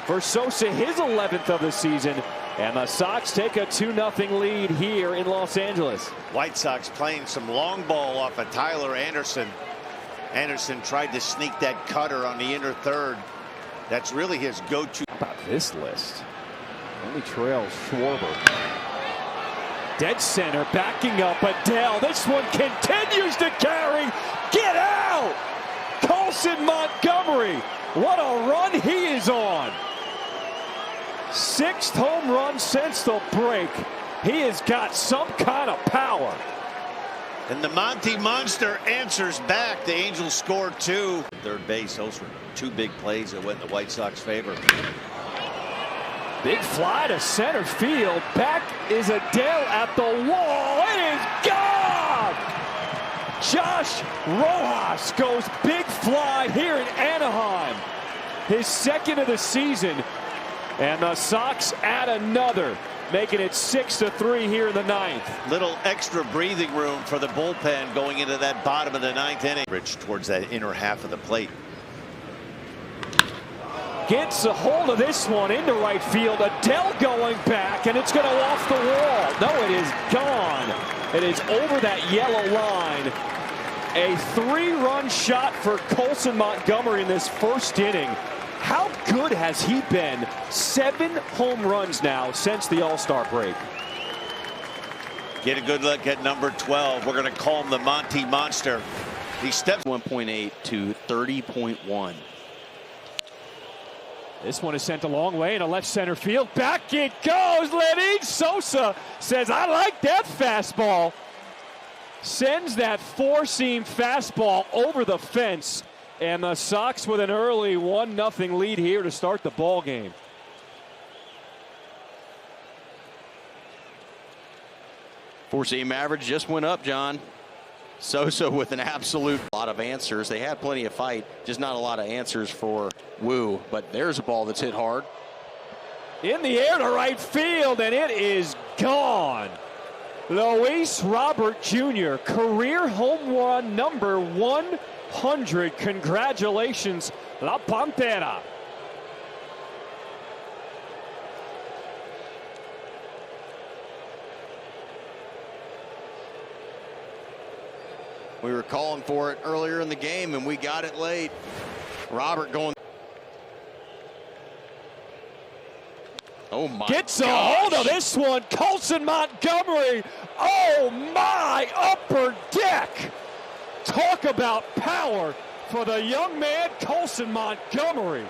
for Sosa, his 11th of the season. And the Sox take a 2-0 lead here in Los Angeles. White Sox playing some long ball off of Tyler Anderson. Anderson tried to sneak that cutter on the inner third. That's really his go-to. How about this list? Only trails Schwarber. Dead center, backing up Adele. This one continues to carry. Get out! Colson Montgomery. What a run he is on. 6th home run since the break. He has got some kind of power. And the Monty Monster answers back. The Angels scored 2. Third base, those were 2 big plays that went in the White Sox favor. Big fly to center field. Back is Adele at the wall. It is gone! Josh Rojas goes big fly here in Anaheim. His 2nd of the season. And the Sox add another, making it 6-3 here in the 9th. Little extra breathing room for the bullpen going into that bottom of the 9th inning. Rich towards that inner half of the plate. Gets a hold of this one into right field. Adele going back, and it's going to off the wall. No, it is gone. It is over that yellow line. A 3-run shot for Colson Montgomery in this first inning. How good has he been? 7 home runs now since the All-Star break. Get a good look at number 12. We're going to call him the Monty Monster. He steps 1.8 to 30.1. This one is sent a long way in a left center field. Back it goes. Vaughn and Sosa says, I like that fastball. Sends that 4-seam fastball over the fence. And the Sox with an early 1-0 lead here to start the ball game. Four-seam average just went up, John. Sosa with an absolute lot of answers. They had plenty of fight, just not a lot of answers for Wu. But there's a ball that's hit hard. In the air to right field, and it is gone. Luis Robert Jr., career home run number 100. Congratulations, La Pantera. We were calling for it earlier in the game, and we got it late. Robert going. Oh, my Gets a hold of this one. Colson Montgomery. Oh, my upper deck. Talk about power for the young man, Colson Montgomery.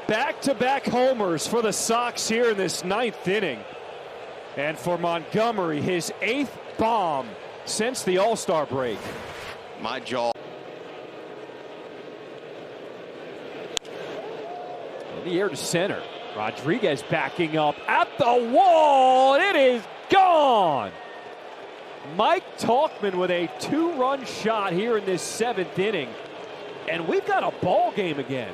Back-to-back homers for the Sox here in this 9th inning. And for Montgomery, his 8th bomb since the All-Star break. My jaw. In the air to center. Rodriguez backing up at the wall. It is gone. Mike Tauchman with a 2-run shot here in this 7th inning. And we've got a ball game again.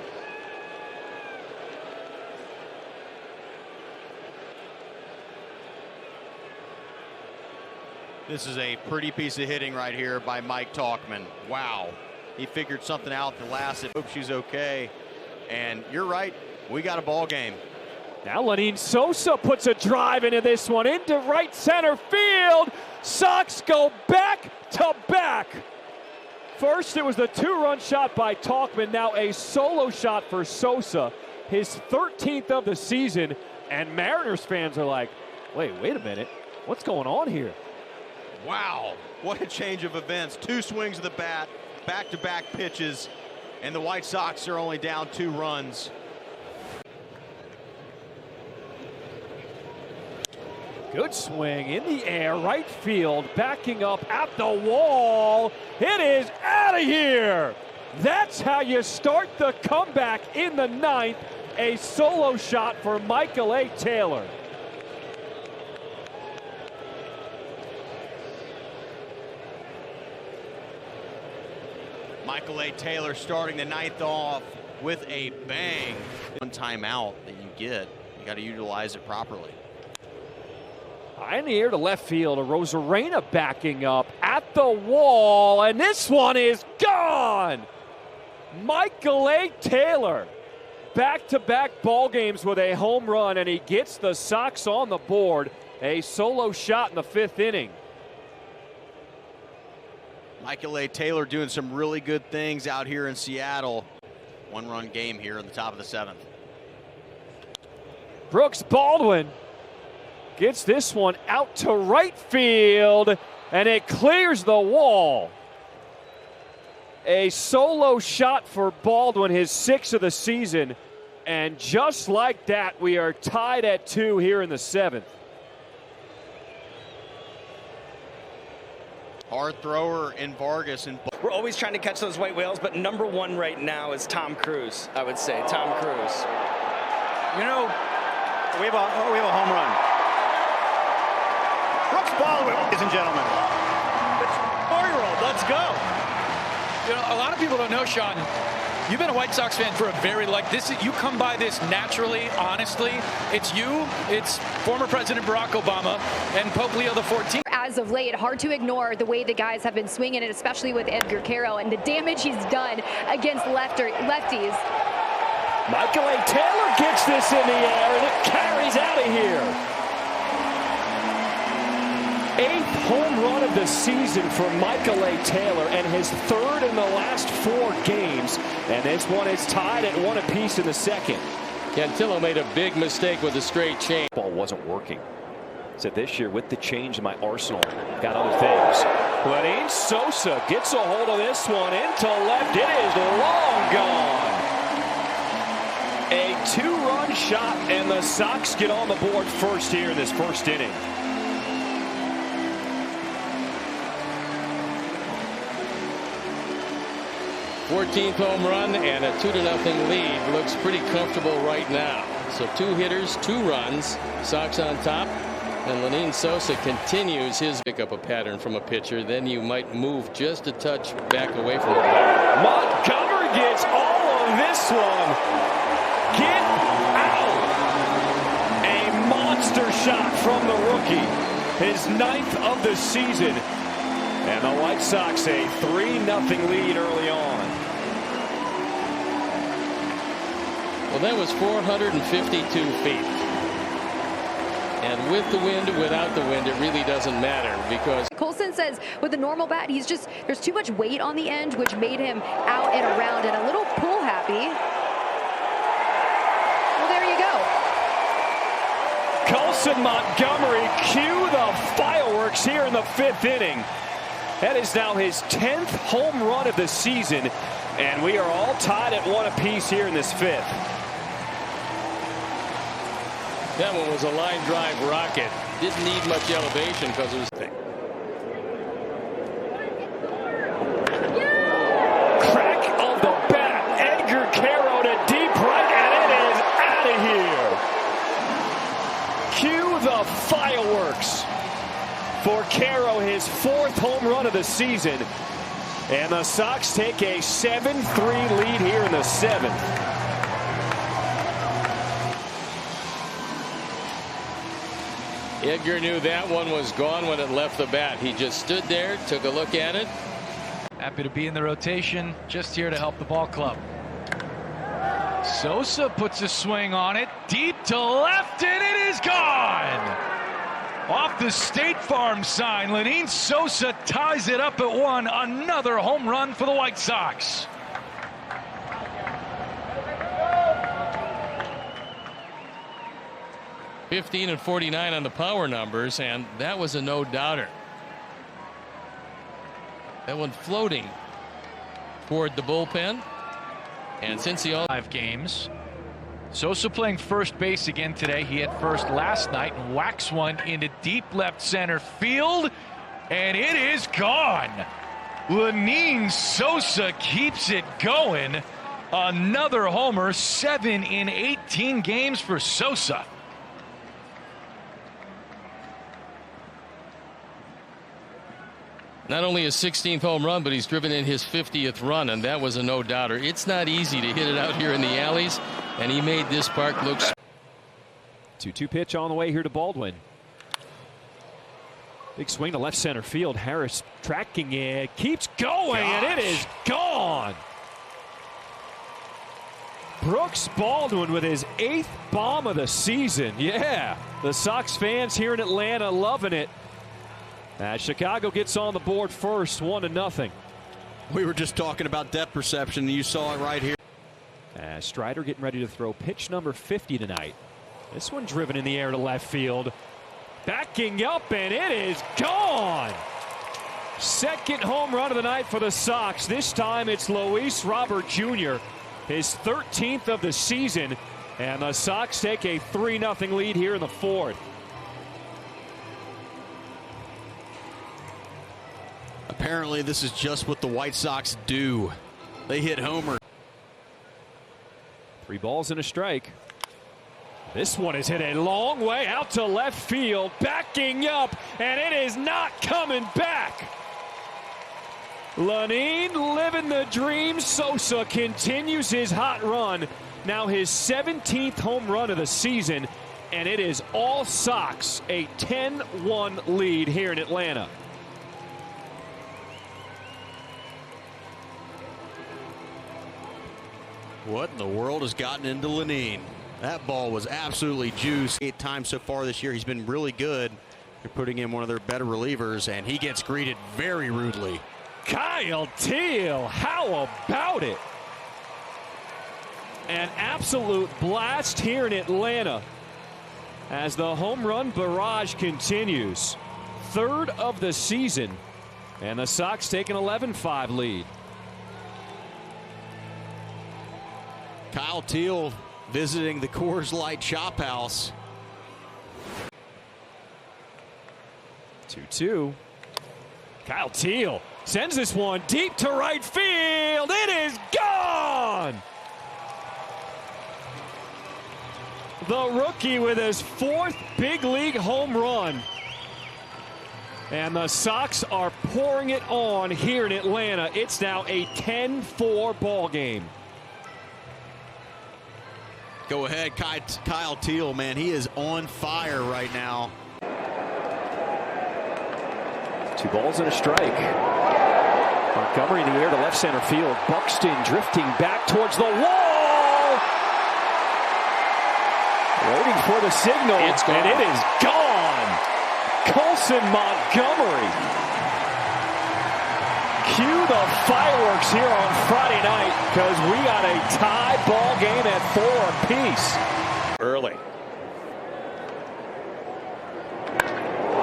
This is a pretty piece of hitting right here by Mike Tauchman. Wow. He figured something out the last. Hope she's okay. And you're right. We got a ball game. Now Vaughn and Sosa puts a drive into this one into right center field. Sox go back to back. First it was the 2-run shot by Tauchman. Now a solo shot for Sosa. His 13th of the season. And Mariners fans are like, wait a minute. What's going on here? Wow, what a change of events. 2 swings of the bat, back-to-back pitches, and the White Sox are only down 2 runs. Good swing in the air, right field, backing up at the wall. It is out of here. That's how you start the comeback in the 9th. A solo shot for Michael A. Taylor. Michael A. Taylor starting the 9th off with a bang. One timeout that you get, you got to utilize it properly. High in the air to left field. Rosarena backing up at the wall, and this one is gone. Michael A. Taylor, back-to-back ball games with a home run, and he gets the Sox on the board. A solo shot in the 5th inning. Michael A. Taylor doing some really good things out here in Seattle. One-run game here in the top of the 7th. Brooks Baldwin gets this one out to right field, and it clears the wall. A solo shot for Baldwin, his 6th of the season. And just like that, we are tied at 2 here in the 7th. Hard thrower in Vargas. And we're always trying to catch those white whales, but number one right now is Tom Cruise, I would say. Tom Cruise. You know, we have a home run. Brooks Baldwin, ladies and gentlemen. 4-year-old, let's go. You know, a lot of people don't know, Sean, you've been a White Sox fan for a very, you come by this naturally, honestly. It's you, it's former President Barack Obama, and Pope Leo XIV. As of late, hard to ignore the way the guys have been swinging it, especially with Edgar Quero and the damage he's done against lefties. Michael A. Taylor gets this in the air, and it carries out of here. 8th home run of the season for Michael A. Taylor, and his 3rd in the last 4 games. And this one is tied at 1 apiece in the 2nd. Cantillo made a big mistake with a straight change. Ball wasn't working. Said this year, with the change in my arsenal, got other things. Benintendi Sosa gets a hold of this one into left. It is long gone. A 2-run shot, and the Sox get on the board first here in this 1st inning. 14th home run and a 2-0 lead. Looks pretty comfortable right now. So 2 hitters, 2 runs. Sox on top. And Benintendi Sosa continues his pick up a pattern from a pitcher. Then you might move just a touch back away from the ball. Montgomery gets all of this one. Get out. A monster shot from the rookie. His 9th of the season. And the White Sox a 3-0 lead early on. Well, that was 452 feet. And with the wind, without the wind, it really doesn't matter because Colson says with a normal bat, there's too much weight on the end, which made him out and around and a little pull happy. Well, there you go. Colson Montgomery, cue the fireworks here in the 5th inning. That is now his 10th home run of the season, and we are all tied at 1 apiece here in this 5th. That one was a line drive rocket. Didn't need much elevation because it was thick. Crack of the bat. Edgar Quero to deep right, and it is out of here. Cue the fireworks for Caro, his 4th home run of the season. And the Sox take a 7-3 lead here in the 7th. Edgar knew that one was gone when it left the bat. He just stood there, took a look at it. Happy to be in the rotation, just here to help the ball club. Sosa puts a swing on it, deep to left, and it is gone! Off the State Farm sign, Benintendi Sosa ties it up at 1. Another home run for the White Sox. $15 and $49 on the power numbers, and that was a no-doubter. That one floating toward the bullpen. And since he all 5 games, Sosa playing first base again today. He hit first last night and whacks one into deep left center field, and it is gone. Benintendi Sosa keeps it going. Another homer, 7 in 18 games for Sosa. Not only his 16th home run, but he's driven in his 50th run, and that was a no-doubter. It's not easy to hit it out here in the alleys, and he made this park look. 2-2 pitch on the way here to Baldwin. Big swing to left center field. Harris tracking it, keeps going, and it is gone. Brooks Baldwin with his 8th bomb of the season. Yeah, the Sox fans here in Atlanta loving it. As Chicago gets on the board first, 1-0. We were just talking about depth perception, and you saw it right here. As Strider getting ready to throw pitch number 50 tonight. This one driven in the air to left field. Backing up, and it is gone. Second home run of the night for the Sox. This time it's Luis Robert Jr., his 13th of the season. And the Sox take a 3-0 lead here in the fourth. Apparently, this is just what the White Sox do. They hit homer. 3 balls and a strike. This one is hit a long way out to left field, backing up, and it is not coming back. Lanine living the dream. Sosa continues his hot run. Now his 17th home run of the season, and it is all Sox. A 10-1 lead here in Atlanta. What in the world has gotten into Lanine? That ball was absolutely juice. 8 times so far this year. He's been really good. They're putting in one of their better relievers, and he gets greeted very rudely. Kyle Teel, how about it? An absolute blast here in Atlanta as the home run barrage continues. 3rd of the season, and the Sox take an 11-5 lead. Kyle Teel visiting the Coors Light Shop House. 2-2. Kyle Teel sends this one deep to right field. It is gone. The rookie with his 4th big league home run. And the Sox are pouring it on here in Atlanta. It's now a 10-4 ball game. Go ahead, Kyle Teel, man. He is on fire right now. 2 balls and a strike. Montgomery in the air to left center field. Buxton drifting back towards the wall. Waiting for the signal, and it is gone. Colson Montgomery. Cue the fireworks here on Friday night, because we got a tie ball game at 4 apiece. Early.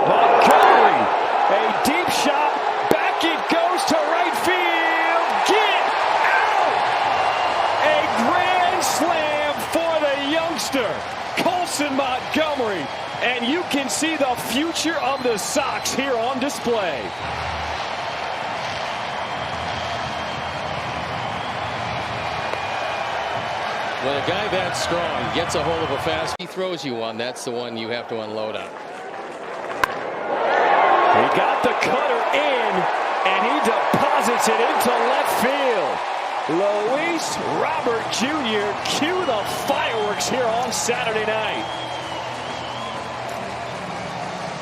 Montgomery, a deep shot, back it goes to right field. Get out! A grand slam for the youngster, Colson Montgomery, and you can see the future of the Sox here on display. When a guy that strong gets a hold of a fast, he throws you one, that's the one you have to unload on. He got the cutter in, and he deposits it into left field. Luis Robert Jr. Cue the fireworks here on Saturday night.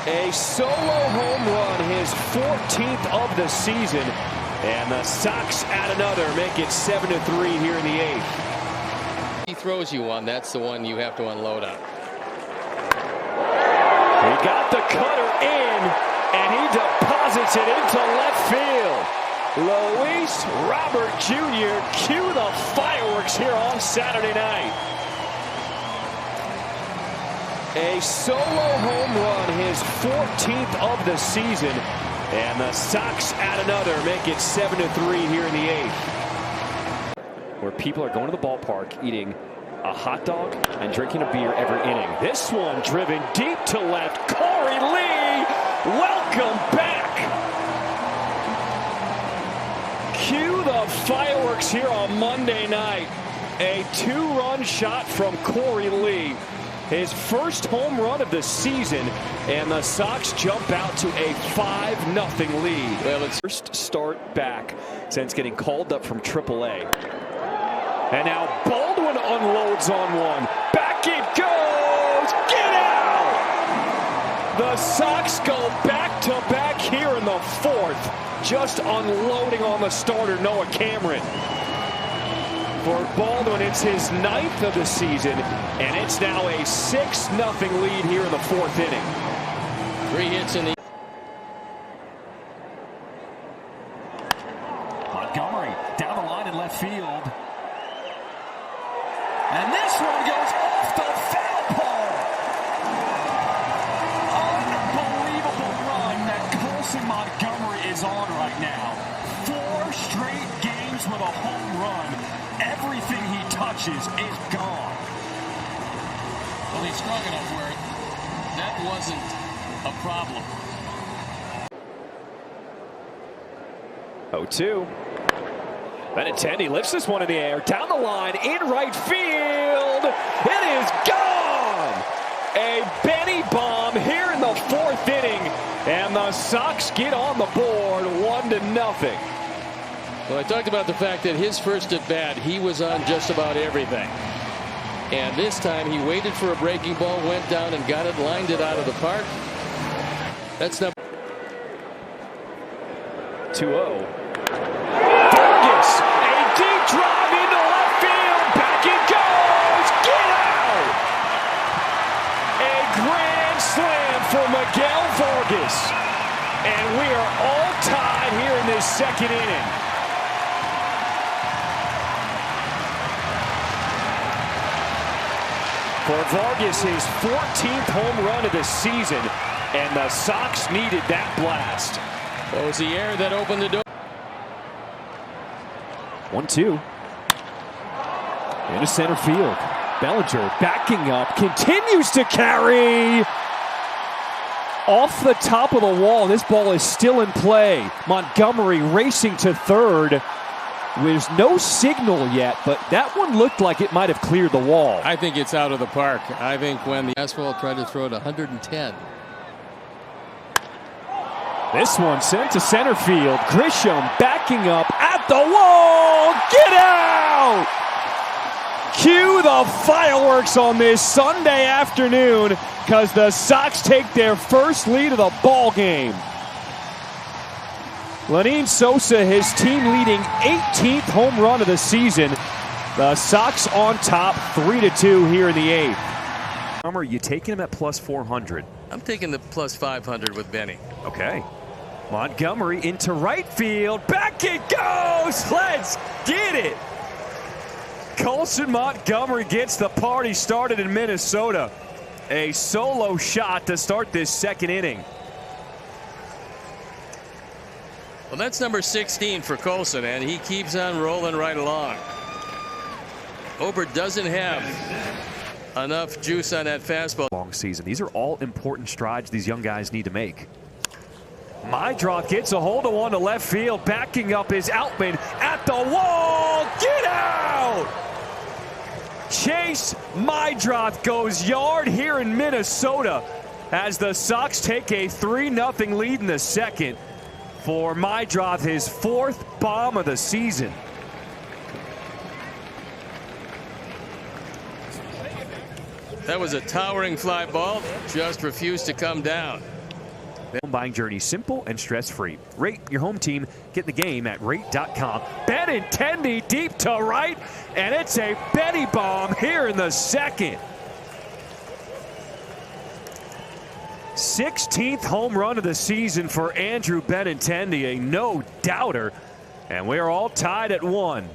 A solo home run, his 14th of the season, and the Sox add another, make it 7-3 here in the 8th. He throws you one, that's the one you have to unload on. He got the cutter in, and he deposits it into left field. Luis Robert Jr. Cue the fireworks here on Saturday night. A solo home run, his 14th of the season, and the Sox add another, make it 7-3 here in the 8th. Where people are going to the ballpark, eating a hot dog and drinking a beer every inning. This one driven deep to left. Corey Lee, welcome back. Cue the fireworks here on Monday night. A 2-run shot from Corey Lee. his first home run of the season, and the Sox jump out to a 5-0 lead. Well, it's first start back since getting called up from AAA. And now Baldwin unloads on one. Back it goes! Get out! The Sox go back-to-back here in the fourth, just unloading on the starter, Noah Cameron. For Baldwin, it's his 9th of the season, and it's now a 6-0 lead here in the fourth inning. 3 hits in the... Montgomery down the line in left field. And this one goes off the foul pole. Unbelievable run that Colson Montgomery is on right now. 4 straight games with a home run. Everything he touches is gone. Well, he's strong enough where that wasn't a problem. 0-2. Benintendi lifts this one in the air, down the line, in right field. It is gone! A Benny bomb here in the fourth inning, and the Sox get on the board 1-0. Well, I talked about the fact that his first at bat, he was on just about everything. And this time he waited for a breaking ball, went down and got it, lined it out of the park. That's number 2-0. Vargas, a deep drive into left field. Back it goes. Get out! A grand slam for Miguel Vargas. And we are all tied here in this second inning. For Vargas, his 14th home run of the season, and the Sox needed that blast. Well, it was the air that opened the door. 1-2. Into center field. Bellinger backing up, continues to carry. Off the top of the wall, this ball is still in play. Montgomery racing to third. There's no signal yet, but that one looked like it might have cleared the wall. I think it's out of the park. I think when the asphalt tried to throw it 110. This one sent to center field. Grisham backing up at the wall. Get out! Cue the fireworks on this Sunday afternoon because the Sox take their first lead of the ball game. Sosa, his team-leading 18th home run of the season. The Sox on top 3-2 here in the 8th. Are you taking him at plus 400? I'm taking the plus 500 with Benny. Okay. Montgomery into right field. Back it goes! Let's get it! Colson Montgomery gets the party started in Minnesota. A solo shot to start this second inning. Well, that's number 16 for Colson, and he keeps on rolling right along. Ober doesn't have enough juice on that fastball. Long season. These are all important strides these young guys need to make. Miroth gets a hold of one to left field. Backing up is Outman at the wall. Get out! Chase Miroth goes yard here in Minnesota as the Sox take a 3-0 lead in the second. For Miroth, his 4th bomb of the season. That was a towering fly ball, just refused to come down. Home buying journey, simple and stress-free. Rate your home team. Get in the game at rate.com. Benintendi deep to right, and it's a Benny bomb here in the second. 16th home run of the season for Andrew Benintendi, a no-doubter, and we're all tied at 1.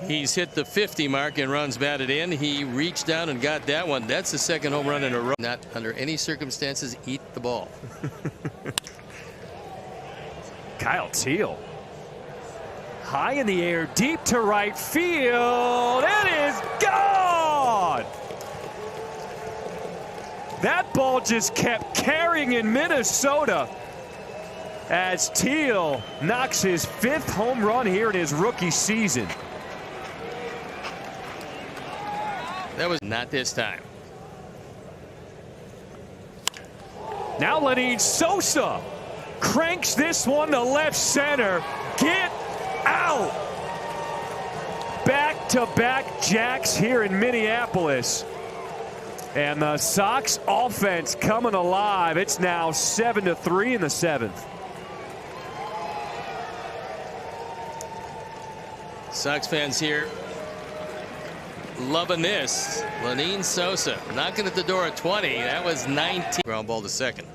He's hit the 50 mark and runs batted in. He reached down and got that one. That's the second home run in a row. Not under any circumstances eat the ball. Kyle Teel. High in the air, deep to right field. It is gone! That ball just kept carrying in Minnesota as Teel knocks his 5th home run here in his rookie season. That was not this time. Now Benintendi Sosa cranks this one to left center. Get out! Back-to-back jacks here in Minneapolis. And the Sox offense coming alive. It's now 7-3 in the 7th. Sox fans here loving this. Benintendi Sosa knocking at the door at 20. That was 19. Ground ball to second.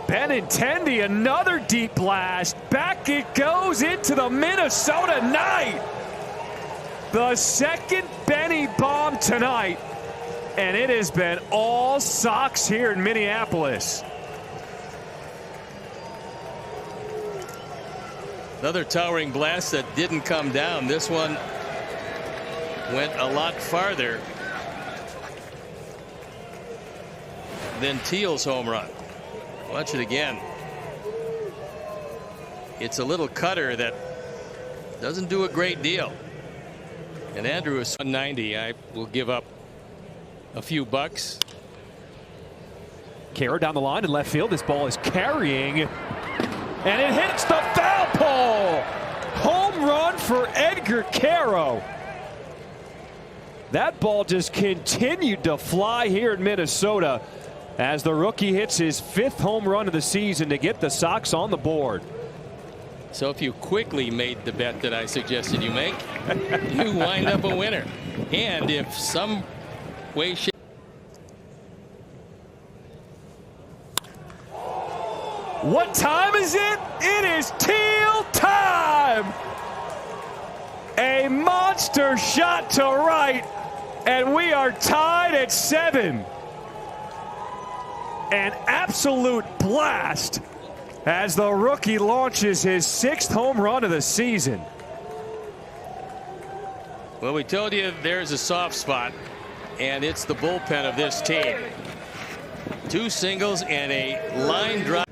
Benintendi, another deep blast. Back it goes into the Minnesota night. The second Benny bomb tonight. And it has been all Sox here in Minneapolis. Another towering blast that didn't come down. This one went a lot farther than Teel's home run. Watch it again. It's a little cutter that doesn't do a great deal. And Andrew is 190. I will give up a few bucks. Caro down the line in left field. This ball is carrying. And it hits the foul pole. Home run for Edgar Caro. That ball just continued to fly here in Minnesota as the rookie hits his 5th home run of the season to get the Sox on the board. So if you quickly made the bet that I suggested you make, you wind up a winner. And if some way, shape, what time is it? It is Teel time! A monster shot to right, and we are tied at 7. An absolute blast as the rookie launches his 6th home run of the season. well, we told you there's a soft spot, and it's the bullpen of this team. 2 singles and a line drive.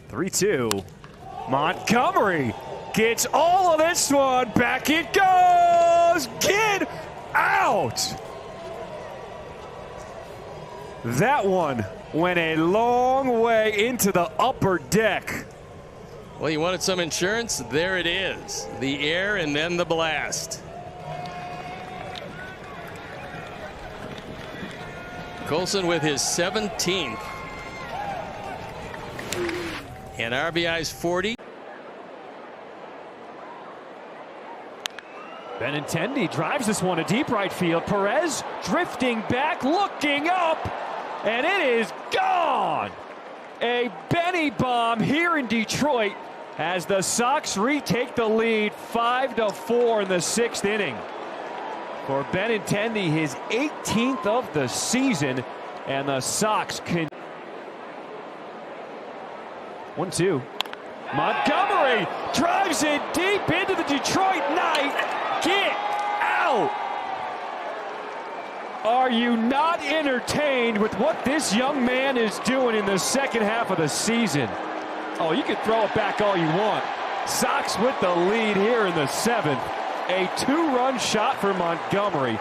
3-2. Montgomery gets all of this one. Back it goes. Get out. That one went a long way into the upper deck. Well, you wanted some insurance? There it is. The air and then the blast. Colson with his 17th. And RBI's 40. Benintendi drives this one to deep right field. Perez drifting back, looking up, and it is gone. A Benny bomb here in Detroit as the Sox retake the lead 5-4 in the 6th inning. For Benintendi, his 18th of the season, and the Sox can. 1-2. Montgomery drives it deep into the Detroit night. Get out! Are you not entertained with what this young man is doing in the second half of the season? Oh, you can throw it back all you want. Sox with the lead here in the 7th. A 2-run shot for Montgomery.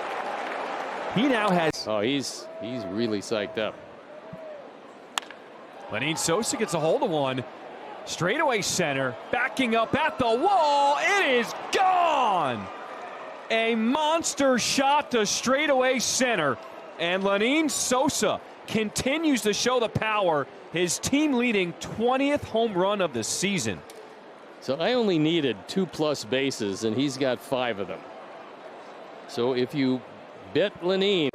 He now has. Oh, he's really psyched up. Benintendi Sosa gets a hold of one. Straightaway center. Backing up at the wall. It is gone. A monster shot to straightaway center. And Benintendi Sosa continues to show the power. His team leading 20th home run of the season. So I only needed 2+ bases, and he's got 5 of them. So if you bet Benintendi.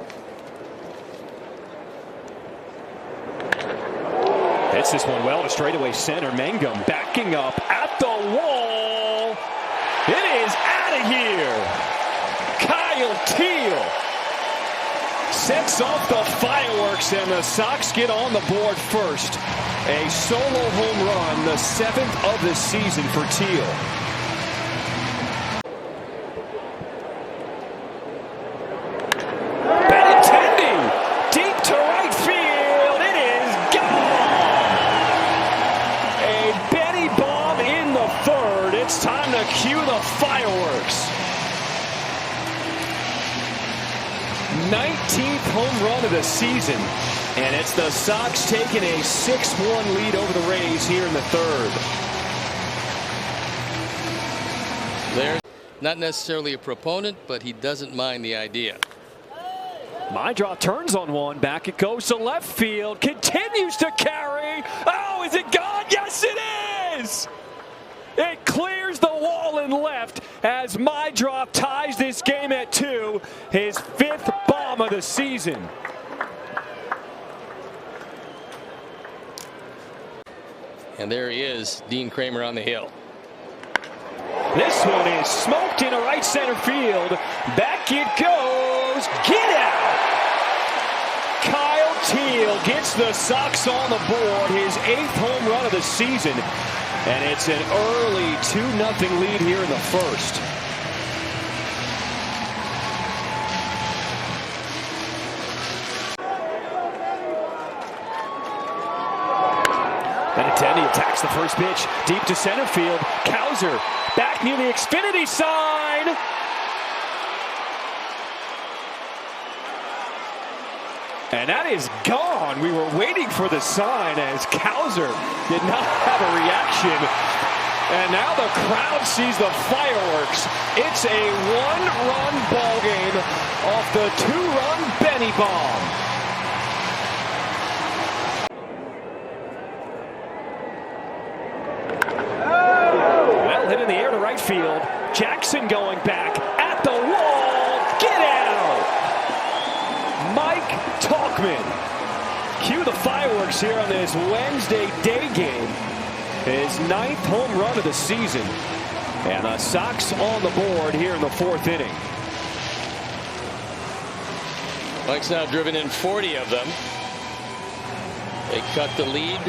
Hits this one well to straightaway center. Mangum backing up at the wall. It is out of here. Kyle Teel sets off the fireworks, and the Sox get on the board first. A solo home run, the 7th of the season for Teel. Benintendi deep to right field. It is gone. A Benny bomb in the 3rd. It's time to to cue the fireworks. 19th home run of the season. And it's the Sox taking a 6-1 lead over the Rays here in the third. There, not necessarily a proponent, but he doesn't mind the idea. Miroth turns on one. Back it goes to left field. Continues to carry. Oh, is it gone? Yes, it is! It clears the wall and left as Miroth ties this game at 2. His 5th bomb of the season. And there he is, Dean Kramer on the hill. This one is smoked into right center field. Back it goes. Get out! Teel gets the Sox on the board, his 8th home run of the season, and it's an early 2-0 lead here in the first. Benintendi attacks the first pitch deep to center field. Cowser back near the Xfinity sign. And that is gone. We were waiting for the sign as Cowser did not have a reaction. And now the crowd sees the fireworks. It's a 1-run ball game off the 2-run Benny bomb. Well hit in the air to right field. Jackson going back at the wall. Get out! Tauchman. Cue the fireworks here on this Wednesday day game. His 9th home run of the season. And the Sox on the board here in the 4th inning. Mike's now driven in 40 of them. They cut the lead.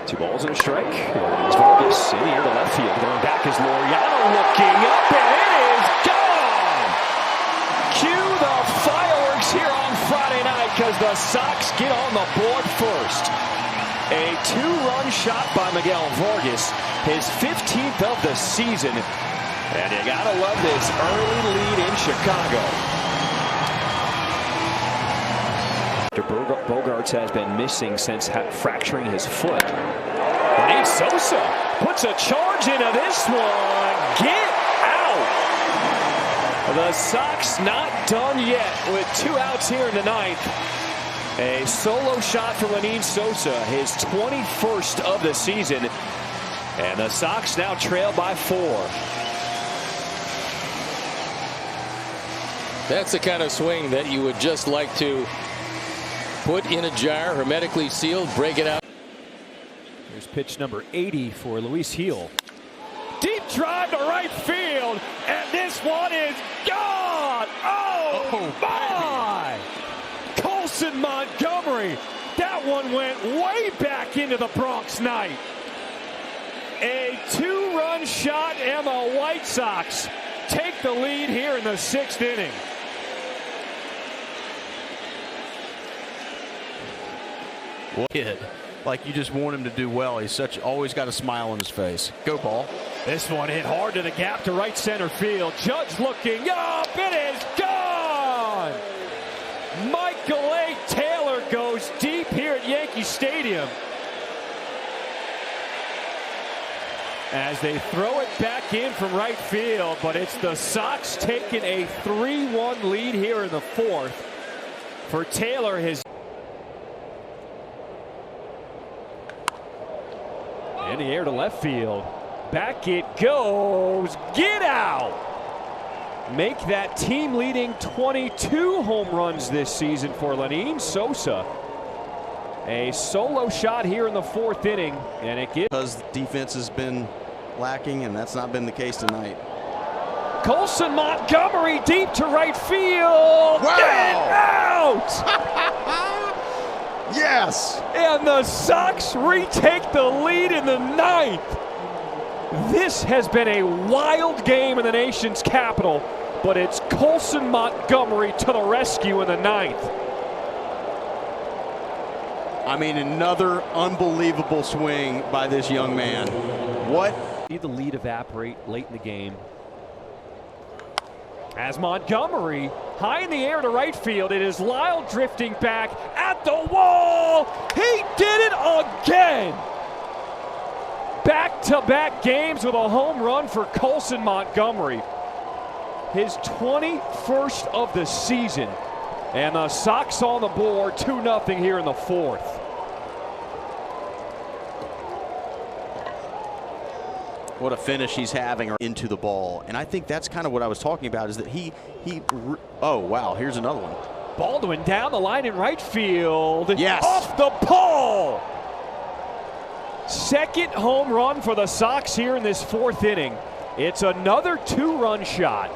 2 balls and a strike. Here's Vargas in the air to left field. Going back is Laureano looking up, and it is gone! Cue the fireworks here on Friday night because the Sox get on the board first. A 2-run shot by Miguel Vargas, his 15th of the season. And you gotta love this early lead in Chicago. Bogarts has been missing since fracturing his foot. And Sosa puts a charge into this one. Get out! The Sox not done yet with 2 outs here in the 9th. A solo shot for Sosa, his 21st of the season. And the Sox now trail by 4. That's the kind of swing that you would just like to put in a jar, hermetically sealed, break it out. Here's pitch number 80 for Luis Gil. Deep drive to right field, and this one is gone! Oh my! Colson Montgomery, that one went way back into the Bronx night. A 2-run shot, and the White Sox take the lead here in the 6th inning. Kid, like you just want him to do well. He's always got a smile on his face. Go ball. This one hit hard to the gap to right center field. Judge looking up. It is gone. Michael A. Taylor goes deep here at Yankee Stadium. As they throw it back in from right field, but it's the Sox taking a 3-1 lead here in the 4th. For Taylor, his in the air to left field. Back it goes. Get out! Make that team-leading 22 home runs this season for Sosa. A solo shot here in the 4th inning, and it gets because defense has been lacking, and that's not been the case tonight. Colson Montgomery deep to right field. Wow. Get out! Yes! And the Sox retake the lead in the 9th. This has been a wild game in the nation's capital, but it's Colson Montgomery to the rescue in the 9th. I mean, another unbelievable swing by this young man. What? See the lead evaporate late in the game. As Montgomery, high in the air to right field, it is Lyle drifting back at the wall. He did it again. Back-to-back games with a home run for Colson Montgomery. His 21st of the season. And the Sox on the board, 2-0 here in the fourth. What a finish he's having into the ball. And I think that's kind of what I was talking about, is that oh, wow, here's another one. Baldwin down the line in right field. Yes. Off the pole. Second home run for the Sox here in this fourth inning. It's another 2-run shot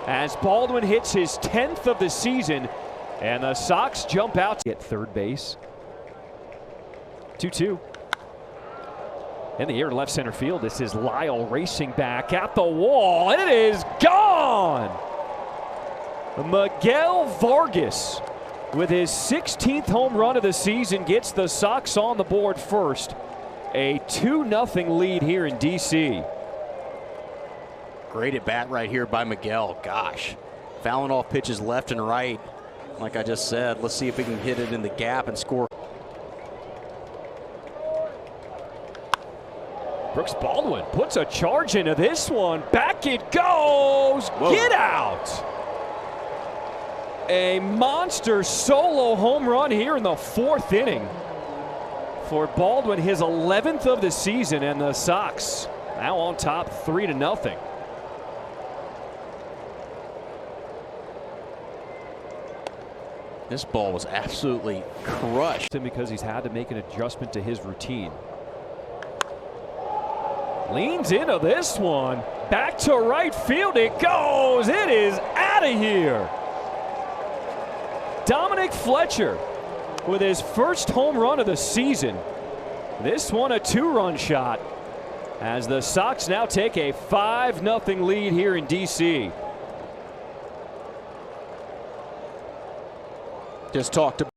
as Baldwin hits his 10th of the season, and the Sox jump out at third base. 2-2. In the air to left center field, this is Lyle racing back at the wall, and it is gone! Miguel Vargas, with his 16th home run of the season, gets the Sox on the board first. A 2-0 lead here in D.C. Great at bat right here by Miguel. Gosh, fouling off pitches left and right. Like I just said, let's see if we can hit it in the gap and score. Brooks Baldwin puts a charge into this one. Back it goes. Whoa. Get out. A monster solo home run here in the fourth inning for Baldwin, his 11th of the season, and the Sox now on top 3-0. This ball was absolutely crushed. Because he's had to make an adjustment to his routine. Leans into this one. Back to right field it goes. It is out of here. Dominic Fletcher with his first home run of the season. This one a 2-run shot as the Sox now take a 5-0 lead here in D.C. Just talked to